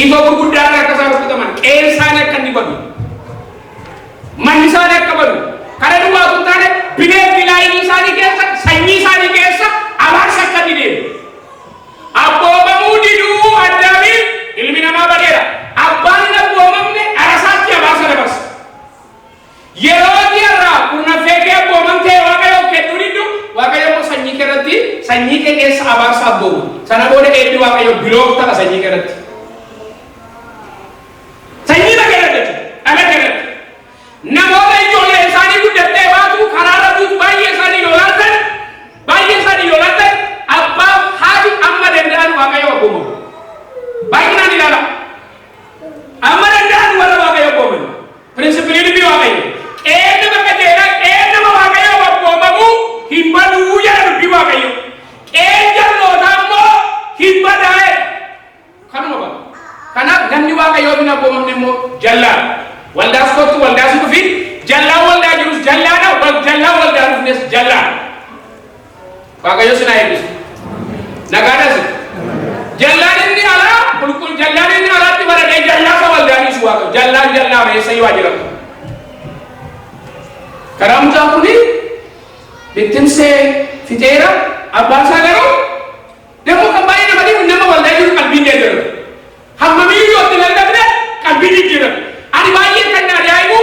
iitoo gurguddaadhaan akka isaan rukutaman qeensaan akka inni badu manni isaanii akka badu kana dhugaatu taane bineen bilaayii isaanii keessa sanyii isaanii keessa abaarsa akka inni deemu abboomamuu diduu addaamiin ilmi namaa badeera abbaan hin abboomamne arasaatti abaarsa dabarsa yeroo diyarraa kurna feekee abboomamtee waaqayyo kennu diddu waaqayyo immoo sanyii keerratti sanyii kee keessa abaarsa abbooma sana booda eebbi waaqayyo biloof ta'a sanyii keerratti sanyii bakeerratti ala keerratti namoota ijoollee isaanii guddattee baatu karaarra buutu baay'ee isaanii yoo laatan abbaaf haati amma danda'an waaqayyo abboomamu baay'inaan ilaala amma danda'an warra waaqayyo abboomamu pirinsipiliin dubbii waaqayyo qeenna bakka deeraa qeenna waaqayyo abboomamu hin baduu jedha dubbii waaqayyo qeenjalloota immoo hin badaa'e kanuma ba kanaaf namni waaqayyo hin abboomamne immoo jallaan waldaas kottu waldaas dhufi jallaa waldaa jirus jallaadha jallaa waldaa dhufnes jallaa waaqayyo sinaa eebbisu nagaadhas jallaan inni alaa qulqull jallaan inni alaatti baradhee jallaa ka waldaanisu waaqayyo jallaa meessa yoo jiraatu karaa mucaa kuni bittimsee fixeera abbaan isaa garuu deemuu kan baay'ee nama dhibu nama waldaa jiru qalbiin deebiru hammamiyyuu yoo itti lallabne qalbiin jijjiiratu ani baay'ee kan ajaa'ibu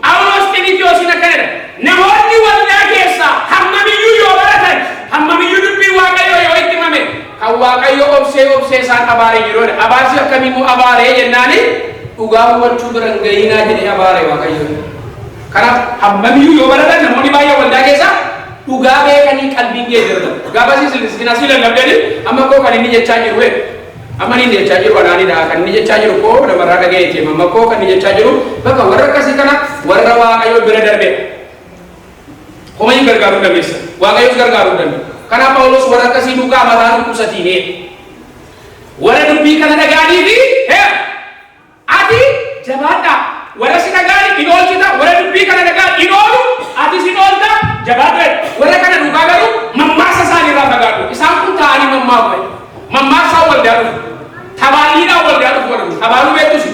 Awulos Timootewos kanadha namoonni waldaa keessa hammamiyyuu yoo baratan hammamiyyuu dubbii waaqayyo yoo itti himame kan waaqayyo obsee isaan abaaree jiruudha abaarsi akkamiimmoo abaaree jennaani dhugaa hubachuu bira hin ga'inaa jedhee abaaree waaqayyo kanaaf hammamiyyuu yoo baratan namoonni baay'ee waldaa keessa dhugaa beekanii qalbiin geejjiratan gaafa sinasii lallabdani amma koo kan inni jechaa jiru amma ni jechaa jiru anaanidha kan inni jechaa jiru koo namarraa dhagayeeti amma koo kan inni jechaa jiru bakka warra akkasii kana warra waaqayyo bira darbe homayin gargaaruu dandeessa waaqayyos gargaaruu dandeessa kanaaf Phaawulos warra akkasii dhugaa mataa dhukkubsatiine warra dubbii kana dhagaanii fi ati jabaadha warra si dhagaanii hin oolchita warra dubbii kana dhagaan hin oolu ati si oolta jabaadha warra kana dhugaa garuu mammaaksa isaaniirraa fagaadhu isaan kun ta'anii mammaaksaa waldaa dhufu tabaaliidhaan waldaa dhufu warra tabaaluu beektusi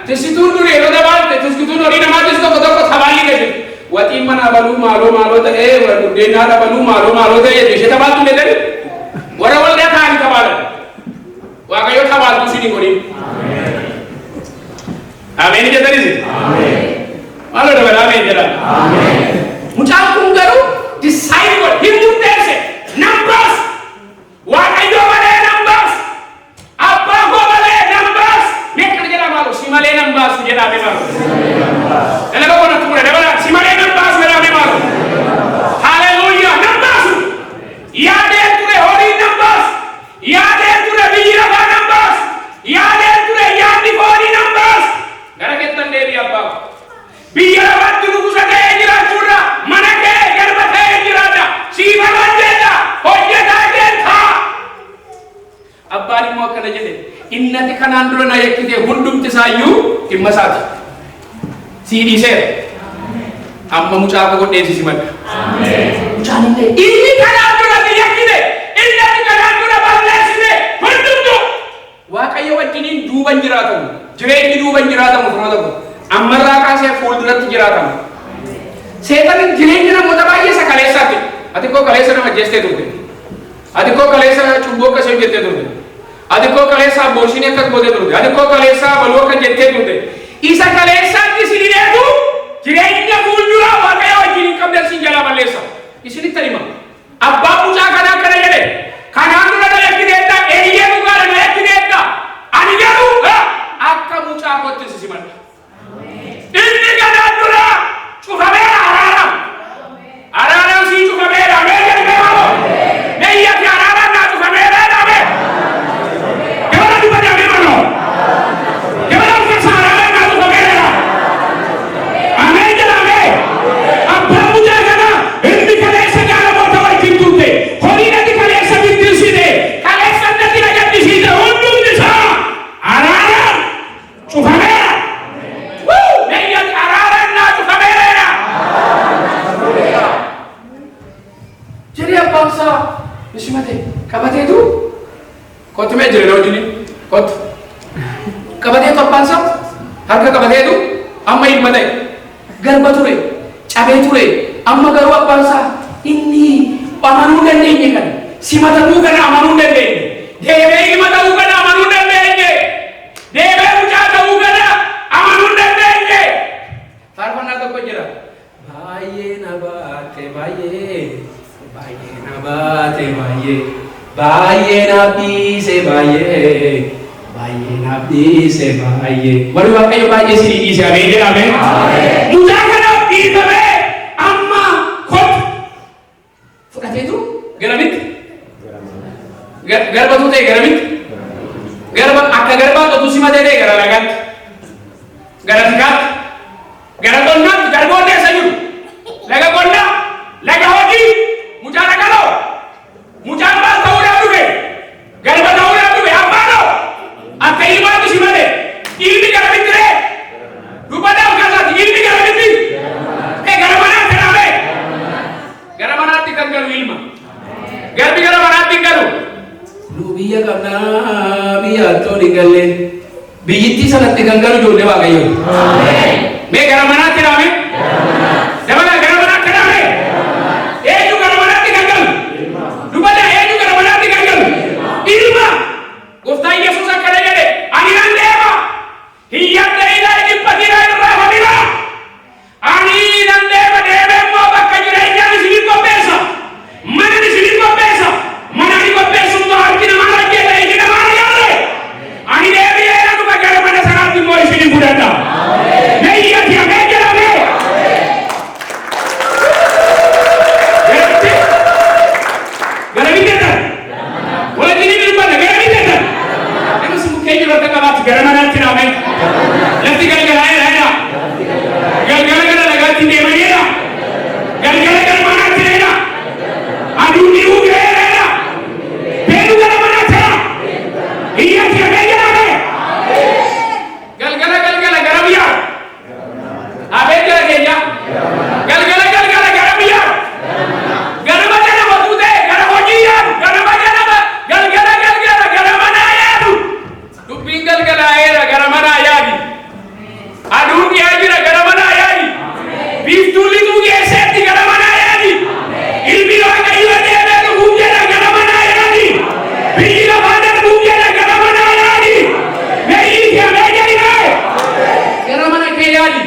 tisituun duri yeroo dabaalte tiskituun horii namaatis tokko tabaalii gadi waxiin mana baluu maaloo ta'ee warra buddeenaa dhabaluu maaloo ta'ee jedhe ishee tabaaltu jedhani warra waldaa ta'anii tabaalan waaqayyo tabaaltuu sinii godhin ameen jedhanis maaloo dabala ameen jedha mucaan kun garuu decide godhe hin murteesse numbers waaqayyo malee numbers abbaa koo malee numbers meeqana jedha maaloo si malee numbers jedhame maaloo dalaga bona tura dabala si malee numbers jedhame maaloo hallelujah numbers yaadee ture horii numbers yaadee ture biyyi lafaa numbers yaadee ture yaadni horii numbers gara kettan deebii abbaa biyya lafaatti nugusa ta'ee jiraachuudha mana kee garba ta'ee jiraadha siifa bandeedha hojjetaa deemtaa abbaan immoo akkana jedhe innati kanaan dura na yakkite hundumti isaayyuu dhimma isaati sii dhiiseera amma mucaa koo godheesi si madda mucaan illee inni kanaan dura na yakkite innati kanaan dura balleessite hundumtu waaqayyo wajjiniin duuban jiraatamu jireenyi duuban jiraatamu firoota ko ammarraa kaasee fuulduratti jiraatamu seetan jireenya namoota baay'ee isa kaleessaatti ati koo kaleessa nama jeestee turte ati koo kaleessa cubboo akkasii hojjettee turte ati koo kaleessa abboorshinii akkas gootee turte ati koo kaleessa baluu akka jettee turte isa kaleessaatti isin hidheetu jireenya fuulduraa waaqayyo wajjin hin qabdan sin jalaa balleessa isinitti hima abbaan mucaa kanaa akkana jedhe kanaan dura na yakkiteetta eeyyee dhugaadha na yakkiteetta ani garuu Kottu mee jira wajjin kottu. Qabatee tophaansa harka qabateetu amma ilma ta'e garba ture cabee ture amma garuu abbaansaa inni amanuu dandeenye kana simatamuu kana amanuu dandeenye deebee ilma ta'uu kana amanuu dandeenye deebee mucaa ta'uu kana amanuu dandeenye. Faarfannaa tokko jira. Baay'ee na baate baay'ee baay'ee na baate baay'ee baay'ee na dhiise baay'ee baay'ee na dhiise baay'ee. Warri Waaqayyo baay'ee si dhiise ameen jedhame. Mucaa kanaaf dhiifame amma kottu fudhateetu garamitti garba tuutee garamitti garba akka garbaa qotu si matee gara lagaatti gara tikaatti gara qonnaatti garboonni eessa jiru laga qonnaa laga hojii mucaa dhagaloo mucaan maal ta'uudhaaf dhufe garba ta'uudhaaf dhufe abbaanoo akka ilmaatti si matee ilmi garamitti ree dubbadhaaf kasaati ilmi garamitti gara manaatti dhaabee gara manaatti kan galu ilma garbi gara manaatti galu nu biyya qabnaa biyya attoon galle biyyittii sanatti kan galu ijoollee Waaqayyoo. Mee gara manaatti dhaabee dabala gara manaatti dhaabee eenyu gara manaatti kan galu dubbadhaa eenyu gara manaatti kan galu ilma. Gooftaan Yesuus akkana jedhe ani nan deema hin yaaddainaa dhiphatinaa irraa faminaa ani nan deema deemee immoo bakka jireenyaan isinii qopheessa mana isinii qopheessa mana ni qopheessu immoo harki namaa rajjeedha iji namaa yaadde ani deebi'ee nan dhufa gara mana sanaatti immoo isinii fudhadha. Meeyyati amee jedhame garamitti wajjin ilmanna garamitti nama simu keenya bakka qabaatti gara manaatti naame lafti galgalaa'eedha galgala gara lagaatti deemaneedha galgala gara manaatti dheedha aduun dhi'uu ga'eedha beenu gara manaatti hiyyatti amee jedhame galgala gara biyyaa abee gara keenya galgala gara biyyaa ganama ganama tuutee gara hojii yaadu ganama ganama galgala gara manaa yaadu dubbiin galgalaa'eera gara manaa yaadi aduun dhiyaa jira gara manaa yaadi biiftuu lixuu geesseetti gara manaa yaadi ilmi Waaqayyoo deemee dhufuuf jedha gara manaa yaadi biyyi lafaa darbuuf jedha gara manaa yaadi meeyyiiti amee jedhime gara mana kee yaadi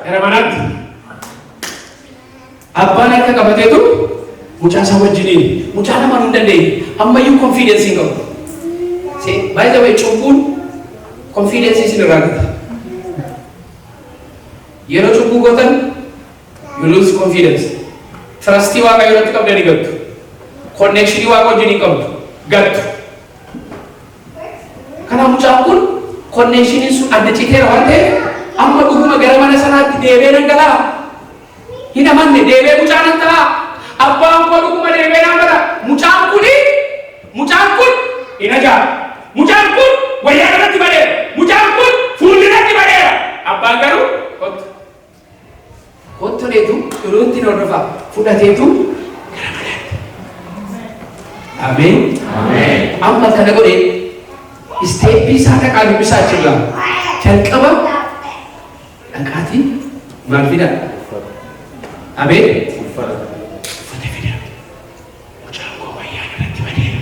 gara manaatti abbaan harka qabateetu mucaa isaa wajjiniin mucaa nama nu dandeenye ammayyuu konfiidensii hin qabu. By the way cubbuun konfiidensii isin irraa gata. Yeroo cubbuu gootan you lose confidence. Trustii Waaqayyoo irratti qabdanii gattu. Connectionii Waaqa wajjin hin qabdu gattu. Kanaaf mucaan kun connectioniin sun adda citeera waan ta'eef amma dhuguma gara mana sanaatti deebee nan galaa hin amanne deebee mucaan nan ta'a abbaan koo dhuguma deebee nan gala mucaan kun hin ajaa'ibu mucaan kun wayyaa irratti badeera mucaan kun fuulli irratti badeera abbaan garuu kottoleetu yerootti hordofaa fudhateetu gara manaatti. Ameen. Amma kana godhee isteeppii isaa dhaqaa dubbisaa jirra jalqaba dhaqaatii maal fida? Ameen. Uffata fida. Mucaan koo wayyaa irratti badeera.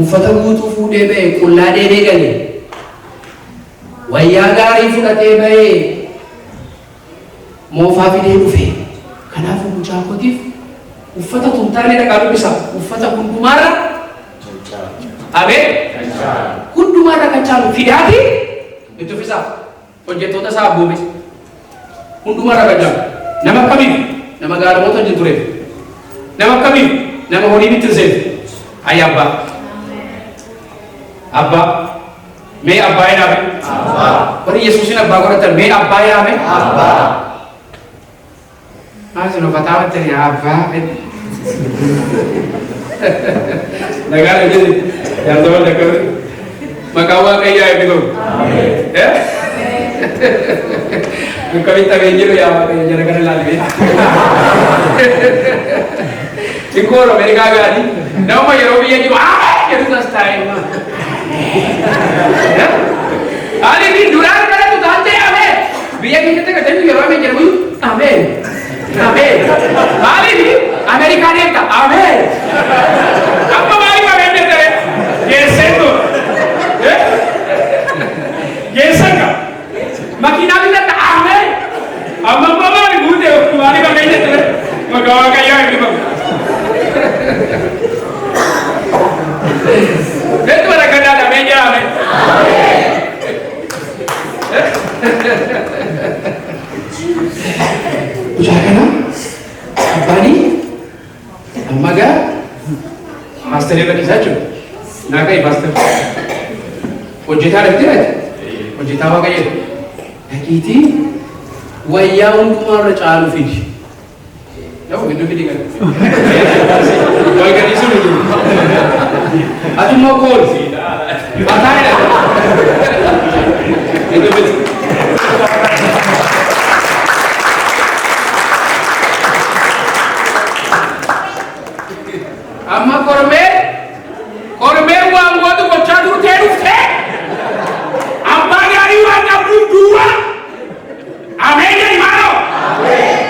Uffata guutuu fuudhee ba'e qullaa deebee galee wayyaa gaarii fudhatee ba'ee moofaa fidee dhufe. Kanaafuu mucaa kootiif uffata tuntaanee dhaqaa dubbisaa uffata hundumaarra Ameen. Hundumaarra kan caalu fidaati itti uffisa hojjettoota isaa abboome hundumaarra kan caalu nama akkamiif nama gaaramoota hojjetu tureef nama akkamiif nama horii bittinseef ayya abbaa mee abbaa yaame warri Yesuusin abbaa godhatan mee abbaa yaame Asino fatawa tani abbaa Nagara jadi yang tahu nagara makawa kaya itu ya kami tak ingin ya jangan lagi ikut Amerika gadi Nama yeroo biyya jiru jedhu tastaa'e. Ali ni duraan kadhatu taatee ameen. Biyya keessatti kadhatu yeroo ameen jedhamu ameen. Ameen. Ali ni Amerikaan eegta ameen. Amma maaliif ameen jedhee? Geesseetu. Geessanka. Makiinaa biratti ameen. Amma maali guutee maaliif ameen jedhee? Maqaa waaqayyaa eebbi bahu. Betul ada kena ada meja, amin. Usahakan apa ni? Amaga, master ni lagi saja. Nakai master. Ojita lagi ada. Ojita apa kaya? Kiti, waya untuk mana calu fish. Tahu gitu video kan? Why kan isu ni? Aduh mau call. Patah dah. Itu betul. Amma korme uang gua tu bocah tu terus teh. Apa dari uang kamu dua? Amin dari mana?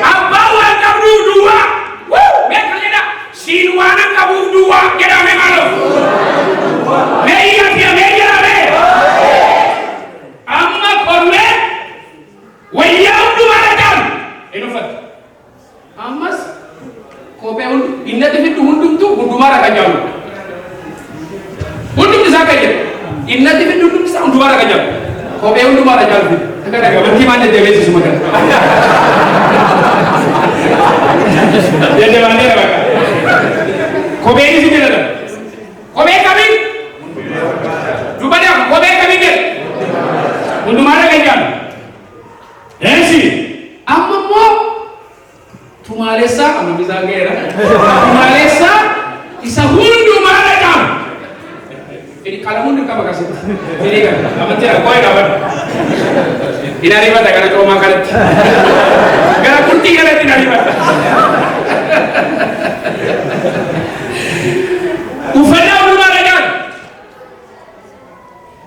Apa uang kamu dua? Mereka dah sinuana kamu dua kita memang. Meja dia meja le. Amma korme, wayang dua macam. Inofat. Ammas, kopi inna tu hundum tu hundum mana kajam. Hundum tu siapa je? Inna tu hundum tu hundum mana kajam. Kopi hundum mana kajam. Takkan ada berarti mana dia besi semua kan? Dia dia mana dia? Kopi ini sini ada. Kopi kami. Cuba dia kopi kami ni. Hundum mana kajam? Esi. Amma mo. Tumalesa, amma bisa gera. Tumalesa, isa hundum mana kajam. Ini kalau mundur kamu kasih. Ini kan, kamu tidak kau yang dapat. Ini hari mana kalau kau makan? Kalau kunci kalau tidak hari mana? Ufanya rumah dengan.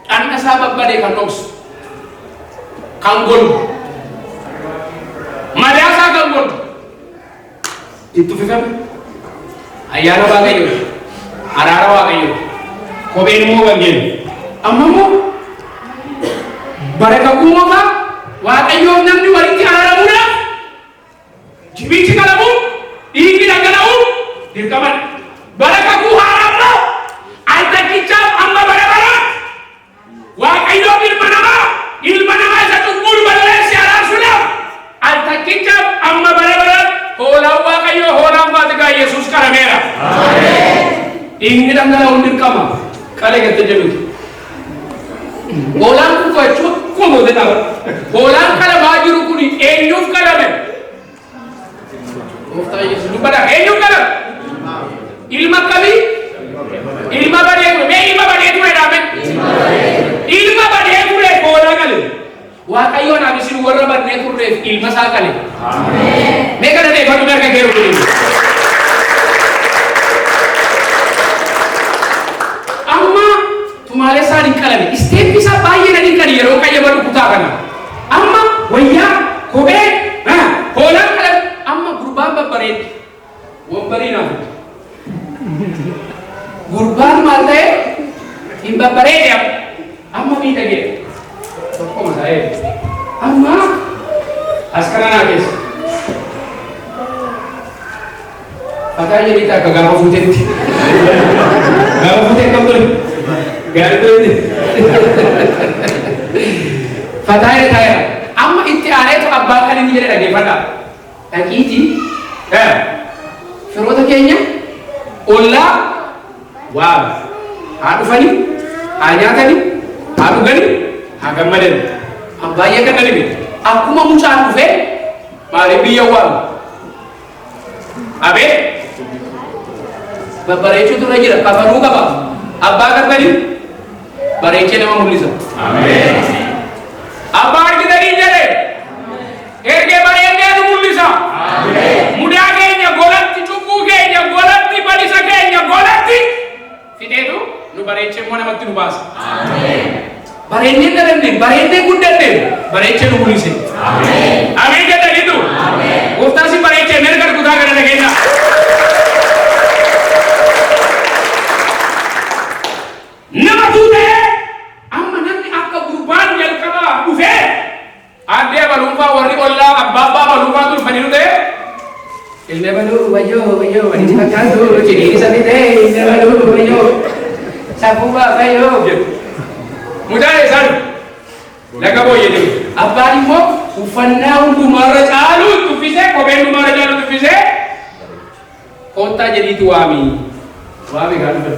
Anda sahabat badai kandos, kanggul, madasa kanggul. Itu fikir. Ayana bagayu, arara bagayu. Kobe ni mo bangin. Amma mo baraka kuma ka wa kayo namni wari ti ara muna jibi ti kala mo igi na kala mo dirkaman baraka ku haram mo alta kicap amma barabara wa kayo ilmana ma sa tungul balale si ara suna alta kicap amma barabara hola wa kayo hola ma daga Yesus karamera amen igi na kala mo dirkaman kale kete jelu bolan ku ko mo deta bolan kala bajuru ku ni enyuf kala me ofta yesu bada enyuf kala ilma kali ilma bade me ilma bade tu eda me ilma bade tu re bola kale wa kayo na bisu warra bade tu re ilma sa kale amen me kala de badu merka geru ni तुम्हारे साथ निकला है स्टेप भी सब बाई ये नहीं करी रोका ये बड़ू कुता करना अम्मा वैया कोबे हाँ होलन कलर अम्मा गुरबान बपरे वो बरी ना गुरबान मारते इन बपरे क्या अम्मा भी तगे तो कौन सा है अम्मा अस्करा ना किस पता ये नहीं था कगामा फूटे कब तो Gardu ini, fataya taya. Amma istiare tu abang kan ini jadi lagi fata. Lagi ini, Firota Kenya, Ola, wow, Adu Fani, Anya Tani, Adu Gani, Agam Maden. Abaya kan lagi. Aku mau muncul fe, mari biya wal. Abe, bapak itu tu lagi, papa ruga apa? Abah kan tadi. Barece nama mulisa. Amin. Abar kita ni jadi. Erge barece tu mulisa. Amin. Muda kenya golat ti cupu kenya golat ti balisa kenya golat ti bareechee immoo namatti nu baasa. Bareennee dadhabne bareennee guddanne bareechee nu mul'ise. Ameen jedhaniitu. Gooftaan si bareechee merga kutaa gara dhageenya. Nama tuutee amma namni akka gurbaan jalqaba dhufee addee baluunfaa warri ollaa abbaa baluunfaa dhufanii dhufee ilme baluu wayyoo walitti fakkaatu cidhiin isa fidee ilme baluu wayyoo safuubaa fayyoo jedhu mudaa isaan laga booyyee deemu abbaan immoo uffannaa hundumaarra caalu tuffisee kophee hundumaarra caalu tuffisee koottaa jedhiitu waami gaa dhufe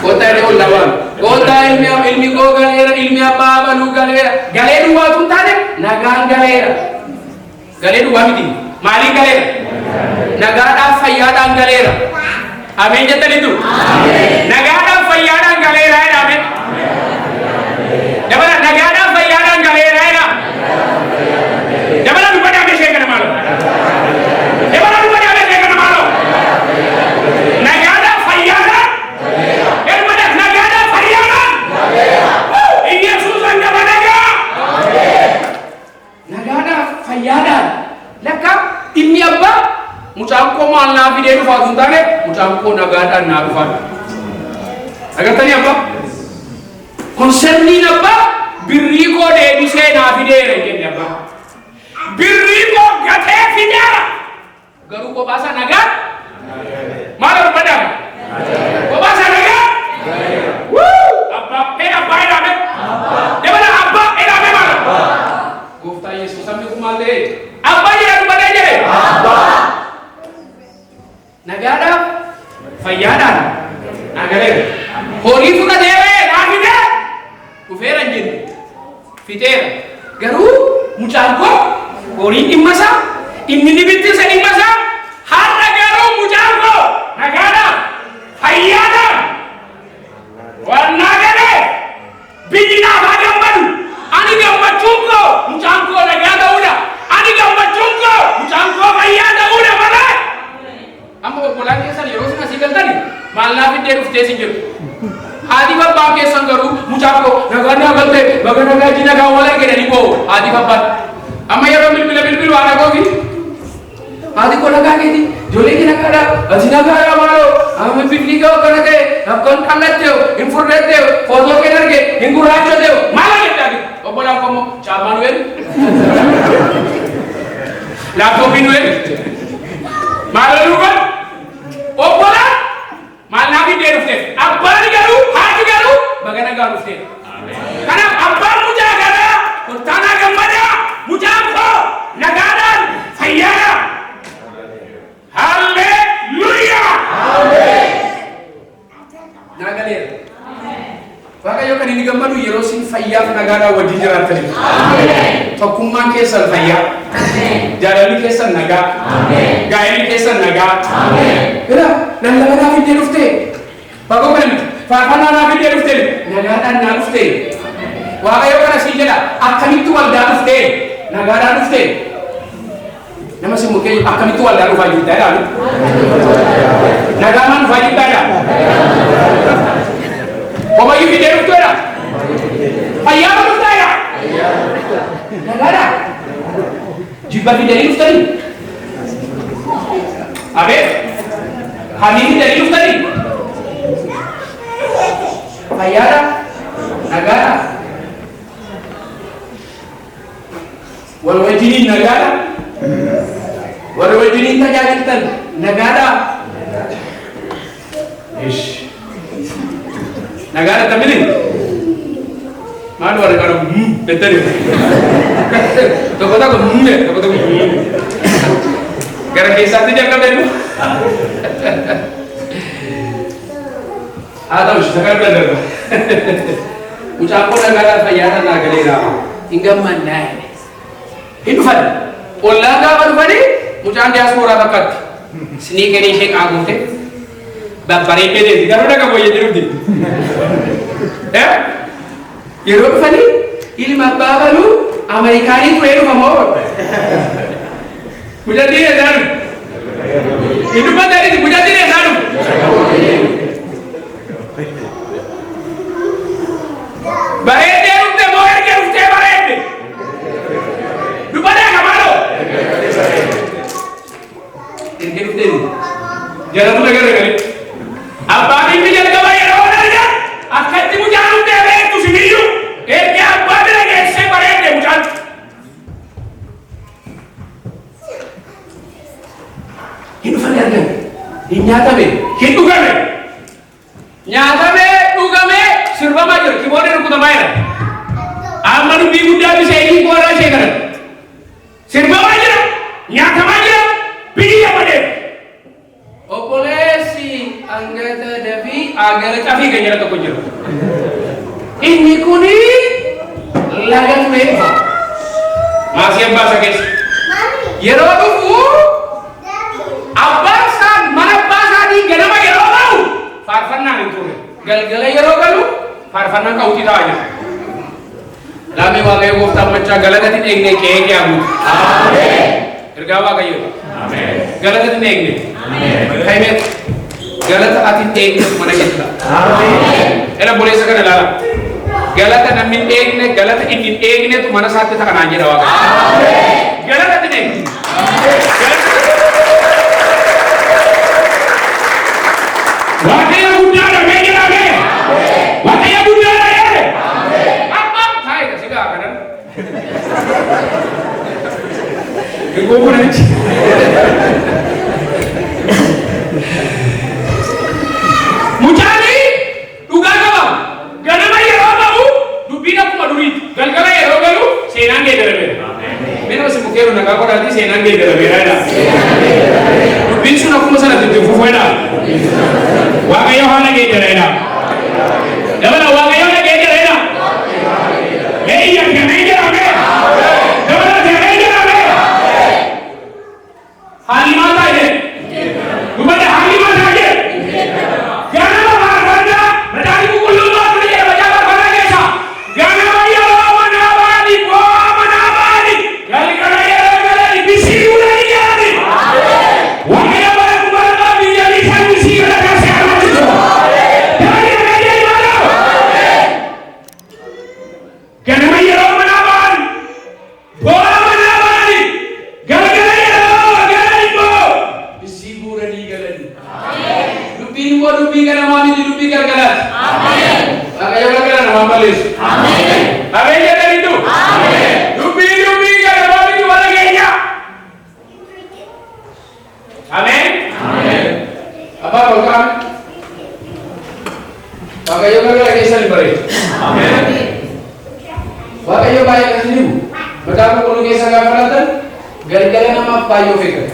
koottaa jedhee ol lawaan koottaa ilmi koo galeera ilmi abbaa baluu galeera galee duwwaatu hin taane nagaan galeera galee duwwaa miti maaliin galeera nagaadhaaf fayyaadhaan galeera ameen jettaniitu nagaadhaaf fayyaadhaan galeera jedha ameen dabala nagaadhaaf fayyaadhaan galeera jedha dabala dubbadhaa meeshee kana maaloo dabala dubbadhaa meeshee kana maaloo nagaadhaaf fayyaadhaan elmada nagaadhaaf fayyaadhaan Yesuus angaba nagaa nagaadhaaf fayyaadhaan lakka inni abbaa mucaan koo maal naa fidee dhufaatu hin taane mucaan koo nagaadhaan naa dhufaadha. Agartanii abbaa? Konserniin abbaa birrii koo deebisee naa fideera jenne abbaa. Birrii koo gatee fideera. Garuu kophaasa nagaa? Maal barbaadama? Kophaasa nagaa? Abbaa abbaa edhaame? Dabala abbaa edhaame maala? Gooftaa Yesuus sabni kun maal ta'e? Abbaa jedhatu badee jedhe? Abbaa. Nagaadhaaf fayyaadhaan nagareera horii fudhateera naafidee dhufeera hin jenne fixeera garuu mucaan koo horiin dhimma isaa inni ni bittisa dhimma isaa har'a garuu mucaan koo nagaadhaaf fayyaadhaan waan naagalee biyyi naaf haa gammadu ani gammachuun koo mucaan koo nagaa ta'uudha ani gammachuun koo mucaan koo fayyaa ta'uudha malee. Amma obbolaan keessan yeroo sin asii galtani maal naa fiddee dhuftee sin jedhu haati babbaa keessan garuu mucaan koo nagaa naa galte baga nagaa ji nagaa wal argedhanii koo haati babbaan amma yeroo bilbilu haadha koofi haati koo nagaa keeti ijoollee ki nagaadha ati nagaadha maaloo amma bifni koo akkana ta'e akkan qallatteewu hin furdatteewu footoo kee arge hin gurraachoteewu maala jedhaati obbolaan koo immoo caamaan weeru laaptooppiin weeru maala dhugan obbolaan maal naa fiddee dhufte abbaan garuu haati garuu baga nagaa dhufte kanaaf abbaan mucaa garaa kottaanaa gammadaa mucaan koo nagaadhaan fayyaadha halleluuyaa naagaleera waaqayyo kan inni gammadu yeroo sin fayyaaf nagaadhaan wajjin jiraataniif tokkummaan keessan fayyaa jaalalli keessan nagaa gaa'elli keessan nagaa bira lallaba naa fiddee dhufte bakka kana miti faarfannaa naa fiddee dhufte nagaadhaan naa dhufte waaqayyo kana sii jedha akkamitti waldaa dhufte nagaadhaan dhufte nama si mukkee akkamitti waldaa dhufaa jirtaadhaan nagaamaan dhufaa jirtaadhaan Omayyuu fiddee dhufteedha fayyaama dhuftaadha nagaadhaan jibba fiddanii dhuftanii abee hamii fiddanii dhuftanii fayyaadha nagaadha wal wajjiniin nagaadha wal wajjiniin tajaajiltan nagaadha nagaadha tamilin maal warra kana bettani tokko tokko gara keessaatti jalqabedhu haa ta'u sagar darba mucaan koo nagaadhaan fayyaadhaan naa galeera hin gammannaa hin dhufan ollaan gaafa dhufanii mucaan diyaaspooraa fakkaatti siniikenii ishee qaaguute babbareeddee deemti garuu dhaga booyyee jirti yeroo dhufanii ilma abbaa baluu Amerikaanii turee dhufa moo mucattiin eessaa dhufu hin dubbataniiti mucattiin eessaa dhufu Jalan tu negara. Apa ini jadi kau yang orang aja? Akan timu jalan tu ada tu sendiri. Kerja apa dia lagi? Saya bayar dia bukan. Hindu faham kan? Ini nyata be. Hindu kan be? Nyata be, juga be. Serba macam. Kibore ruku tambayar. Amanu bigu dah bisa ini kuara saya kan? Serba macam. Nyata macam. Pilih apa dia? Opolesi anggota Devi agar cafi kanya tu kunjung. Ini kuni lagan mereka. Masih apa sakit? Yero tu fu. Abasan mana basan ni kenapa yero tahu? Farfana itu. Gal-gal yero galu. Farfana kau tidak aja. Lami wagai gufta macam galak itu enggak kaya amu. Amin. Tergawa kayu. Amin. Galak itu enggak. Amin. Kayak galak hati enggak mana kita. Amin. Era boleh sekarang adalah galak namin enggak, galak ini enggak tu mana saat kita kan aja rawat. Amin. Galak itu enggak. Amin. Waktu yang muda ada meja lagi. Waktu yang muda ada ya. Apa? Hai kasih dah kan? Ego pun aja. Mucani, duga kau. Gana mai roba bu, dubina ku maduri. Gal-gala ya roba lu, senang dia derbe. Mena masih mukero nak kau nanti senang dia derbe ada. Dubin sudah aku masalah tu fufuena. Wagayo hana ke derena. Dabala wagayo na ke derena. Meja ke meja ame. Dabala ke meja ame. Halimata je. Gumada halimata je. Gana bharanda, badari ku kullu ma tuje bajawa bana kesa. Gana baya manabani ko manabani. Gali kana ya gali bisi ulai yani. Wagayo bana kumara bijali san bisi kana kasa. Gana baya manabani. Bola manabani. Gali Lupi kana mami di lupi galat. Amin. Akayo kana nama balis. Amin. Amin ya dari itu. Amin. Lupi kana mami di wala kenya. Amin. Amin. Apa program? Akayo kana kisah diberi. Amin. Akayo bayar kasih. Berapa puluh kisah gafalatan? Gali-gali nama payo fikir.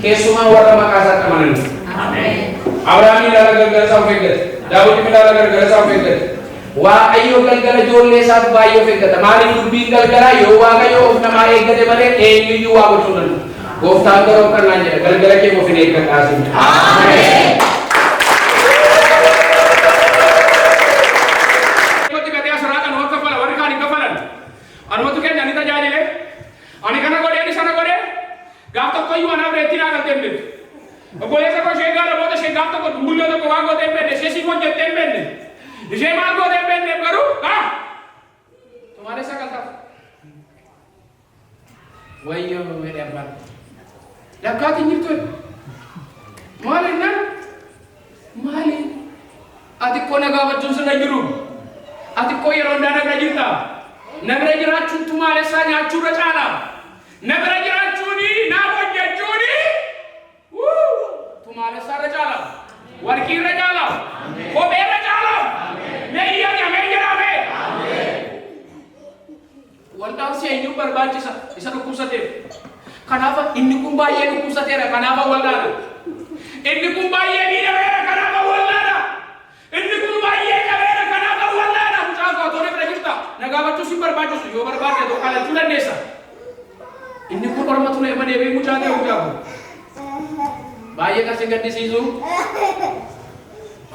Kesuma warna makasar kemana? Amin. Abraham ini adalah gara-gara sampai Daud ini adalah gara-gara sampai Wa ayo gara-gara jolle saat bayo fikir. Mari lebih gara-gara yo wa kayo nama ega de bare yu wa betulan. Gofta karo kan aja gara-gara ke mau finish kan asim. Amin. Ketika dia serahkan waktu kepala warikani kepalan. Anu tu kan janita jadi le. Ani kana gode ani sana gode. Gato koyu ana bre tina tembe. Boleh saya kau share kalau boleh share gambar tu bulan tu kau anggo tempe ni, sesi kau jadi tempe ni, share anggo tempe ni baru, ah, तुम्हारे सकल था, वही है मेरे अब्बा, जब कहाँ थी निरुत, मालिक ना, मालिक, आतिक को नगावत जुम्स नहीं करूँ, आतिक कोई रोंडा नगरा जिता, नगरा जिरा चुन तुम्हारे साथ यहाँ चुरा चाला, नगरा जिरा चुनी, ना बच्चे चुनी. तुम्हारे सारे जाला, वर्की रे जाला, कोबे रे जाला, मेरी या मेरी जरा में. Wantang sih ini berbagi isa nukusate. Kenapa ini kumbaye nukusate ra? Kenapa walana? Ini kumbaye ni ra? Kenapa walana? Ini kumbaye ni ra? Kenapa walana? Mujago tu ni berjuta. Nagawa tu si berbagi tu, yo berbagi tu kalau tulen desa. Ini pun orang matu le mana be mujago. Baye kasih ganti sisu.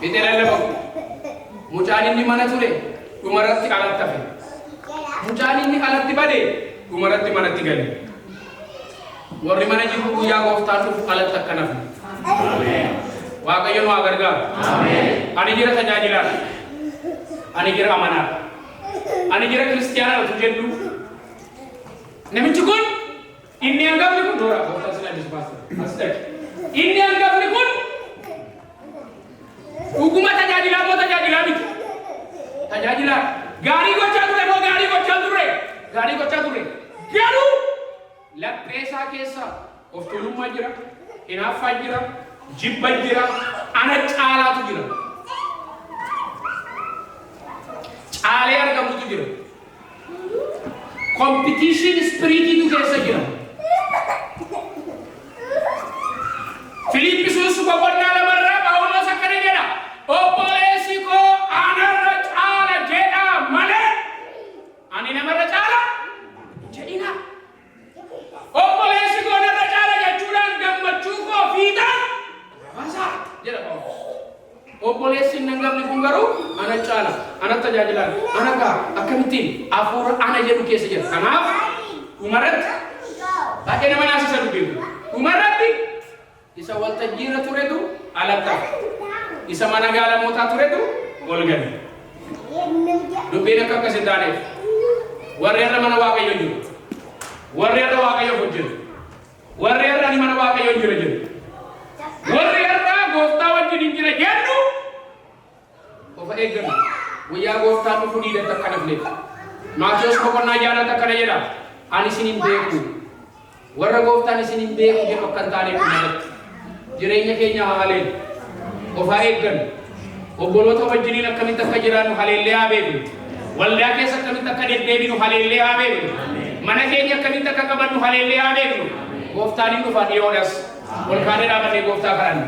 Biteran lebo. Mujani ni mana tule? Umarat ti alat tafe. Mujani ni alat ti bade. Umarat ti mana tigani. Wari mana jibu ya go tatu alat takkanaf. Amin. Wa kayon wa garga. Amin. Ani jira tajajila. Ani jira amana. Ani jira Kristiana tujendu. Nemi cukun. Ini anggap ni pun dora. Kau tak senang disebut. Asal. Inni hangafni kun dhuguma tajaajilaa moo tajaajilaa miti? Tajaajilaa gaarii gochaa ture moo gaarii gochaa ture? Gaarii gochaa ture. Garuu lapheesaa keessa of tuulummaa jira, hinaaffaa jira, jibba jira, ana caalaatu jira. Caalee argamutu jira. Competition spiriitiitu keessa jira. Filiippisuus boqonnaa lamarraa Phaawulos akkana jedha. Obboleessi koo anarra caala jedha malee ani namarra caala jedhina. Obboleessi koo narra caala jechuudhaan gammachuu koo fiixaan baasaa jedha Phaawulos. Obboleessi hin hangafne kun garuu ana caala, ana tajaajilaan, ana gaa akkamittiin hafuura ana jedhu keessa jira. Kanaaf dhumarratti baay'ee nama naasisa dubbiin dhumarratti isa waltajjiirra turetu alatti isa mana gaalamootaa turetu ol gale. Dubbiin akka akkas hin taaneef warri irra mana Waaqayyo jiru, warri irra Waaqayyo hojjetu, warri irra ani mana Waaqayyo jira jiru, warri irra gooftaa wajjin hin jira jennu of eeggannu. Guyyaa gooftaan dhufu dhiidatti akka nafneef Maatiyos boqonnaa jaalata akkana jedha. Ani isin hin beeku, warra gooftaan isin hin beeku jedhu akka hin taaneef malatti jireenya keenya haaleen of haa eeggannu. Obboloota wajjiniin akkamitti akka jiraannu haleellee haa beeknu. Waldaa keessa akkamitti akka deddeebinu haleellee haa beeknu. Mana keenya akkamitti akka qabannu haleellee haa beeknu. Gooftaan hin dhufa dhiyoonas ol kaanee dhaabannee gooftaa kadhanna.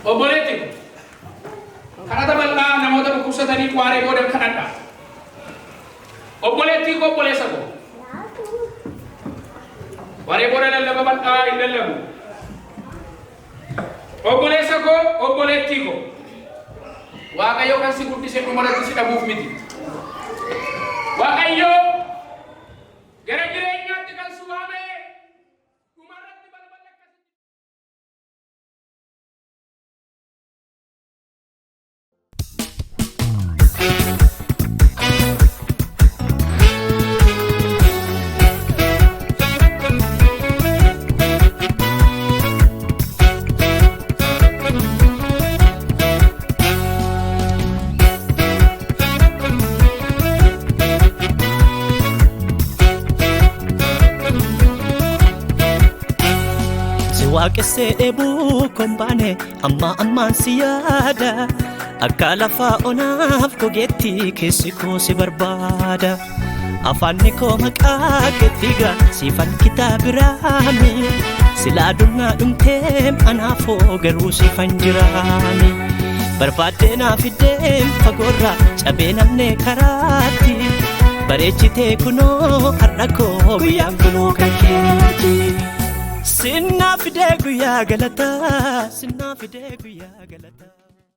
Obboleetti kadhata bal'aa namoota dhukkubsatanii waaree booda kadhadha. Obboleetti koo obboleessa koo waaree booda lallaba bal'aa hin lallabu. Obboleessa koo obboleetti koo Waaqayyo kan si guddise dhumarratti si dhabuuf miti. Waaqayyo gara jireenyaatti kan si waame dhumarratti balbala akkasii. Waaqesse eebuu kombaane amma ammaan si yaada akka lafa onaaf gogeetti keessi koo si barbaada. Afaanni koo maqaa keettiga siifan kitaabiraami silaa dunnaa dhumtee anaafoo garuu siifan jiraami. Barbaaddee naaf iddeem fagoorraa cabee namne karaatti bareechitee kunoo har'a koo guyyaan kunoo kan keeti. Sinna fide guyyaa galata, sinna fide guyyaa galata.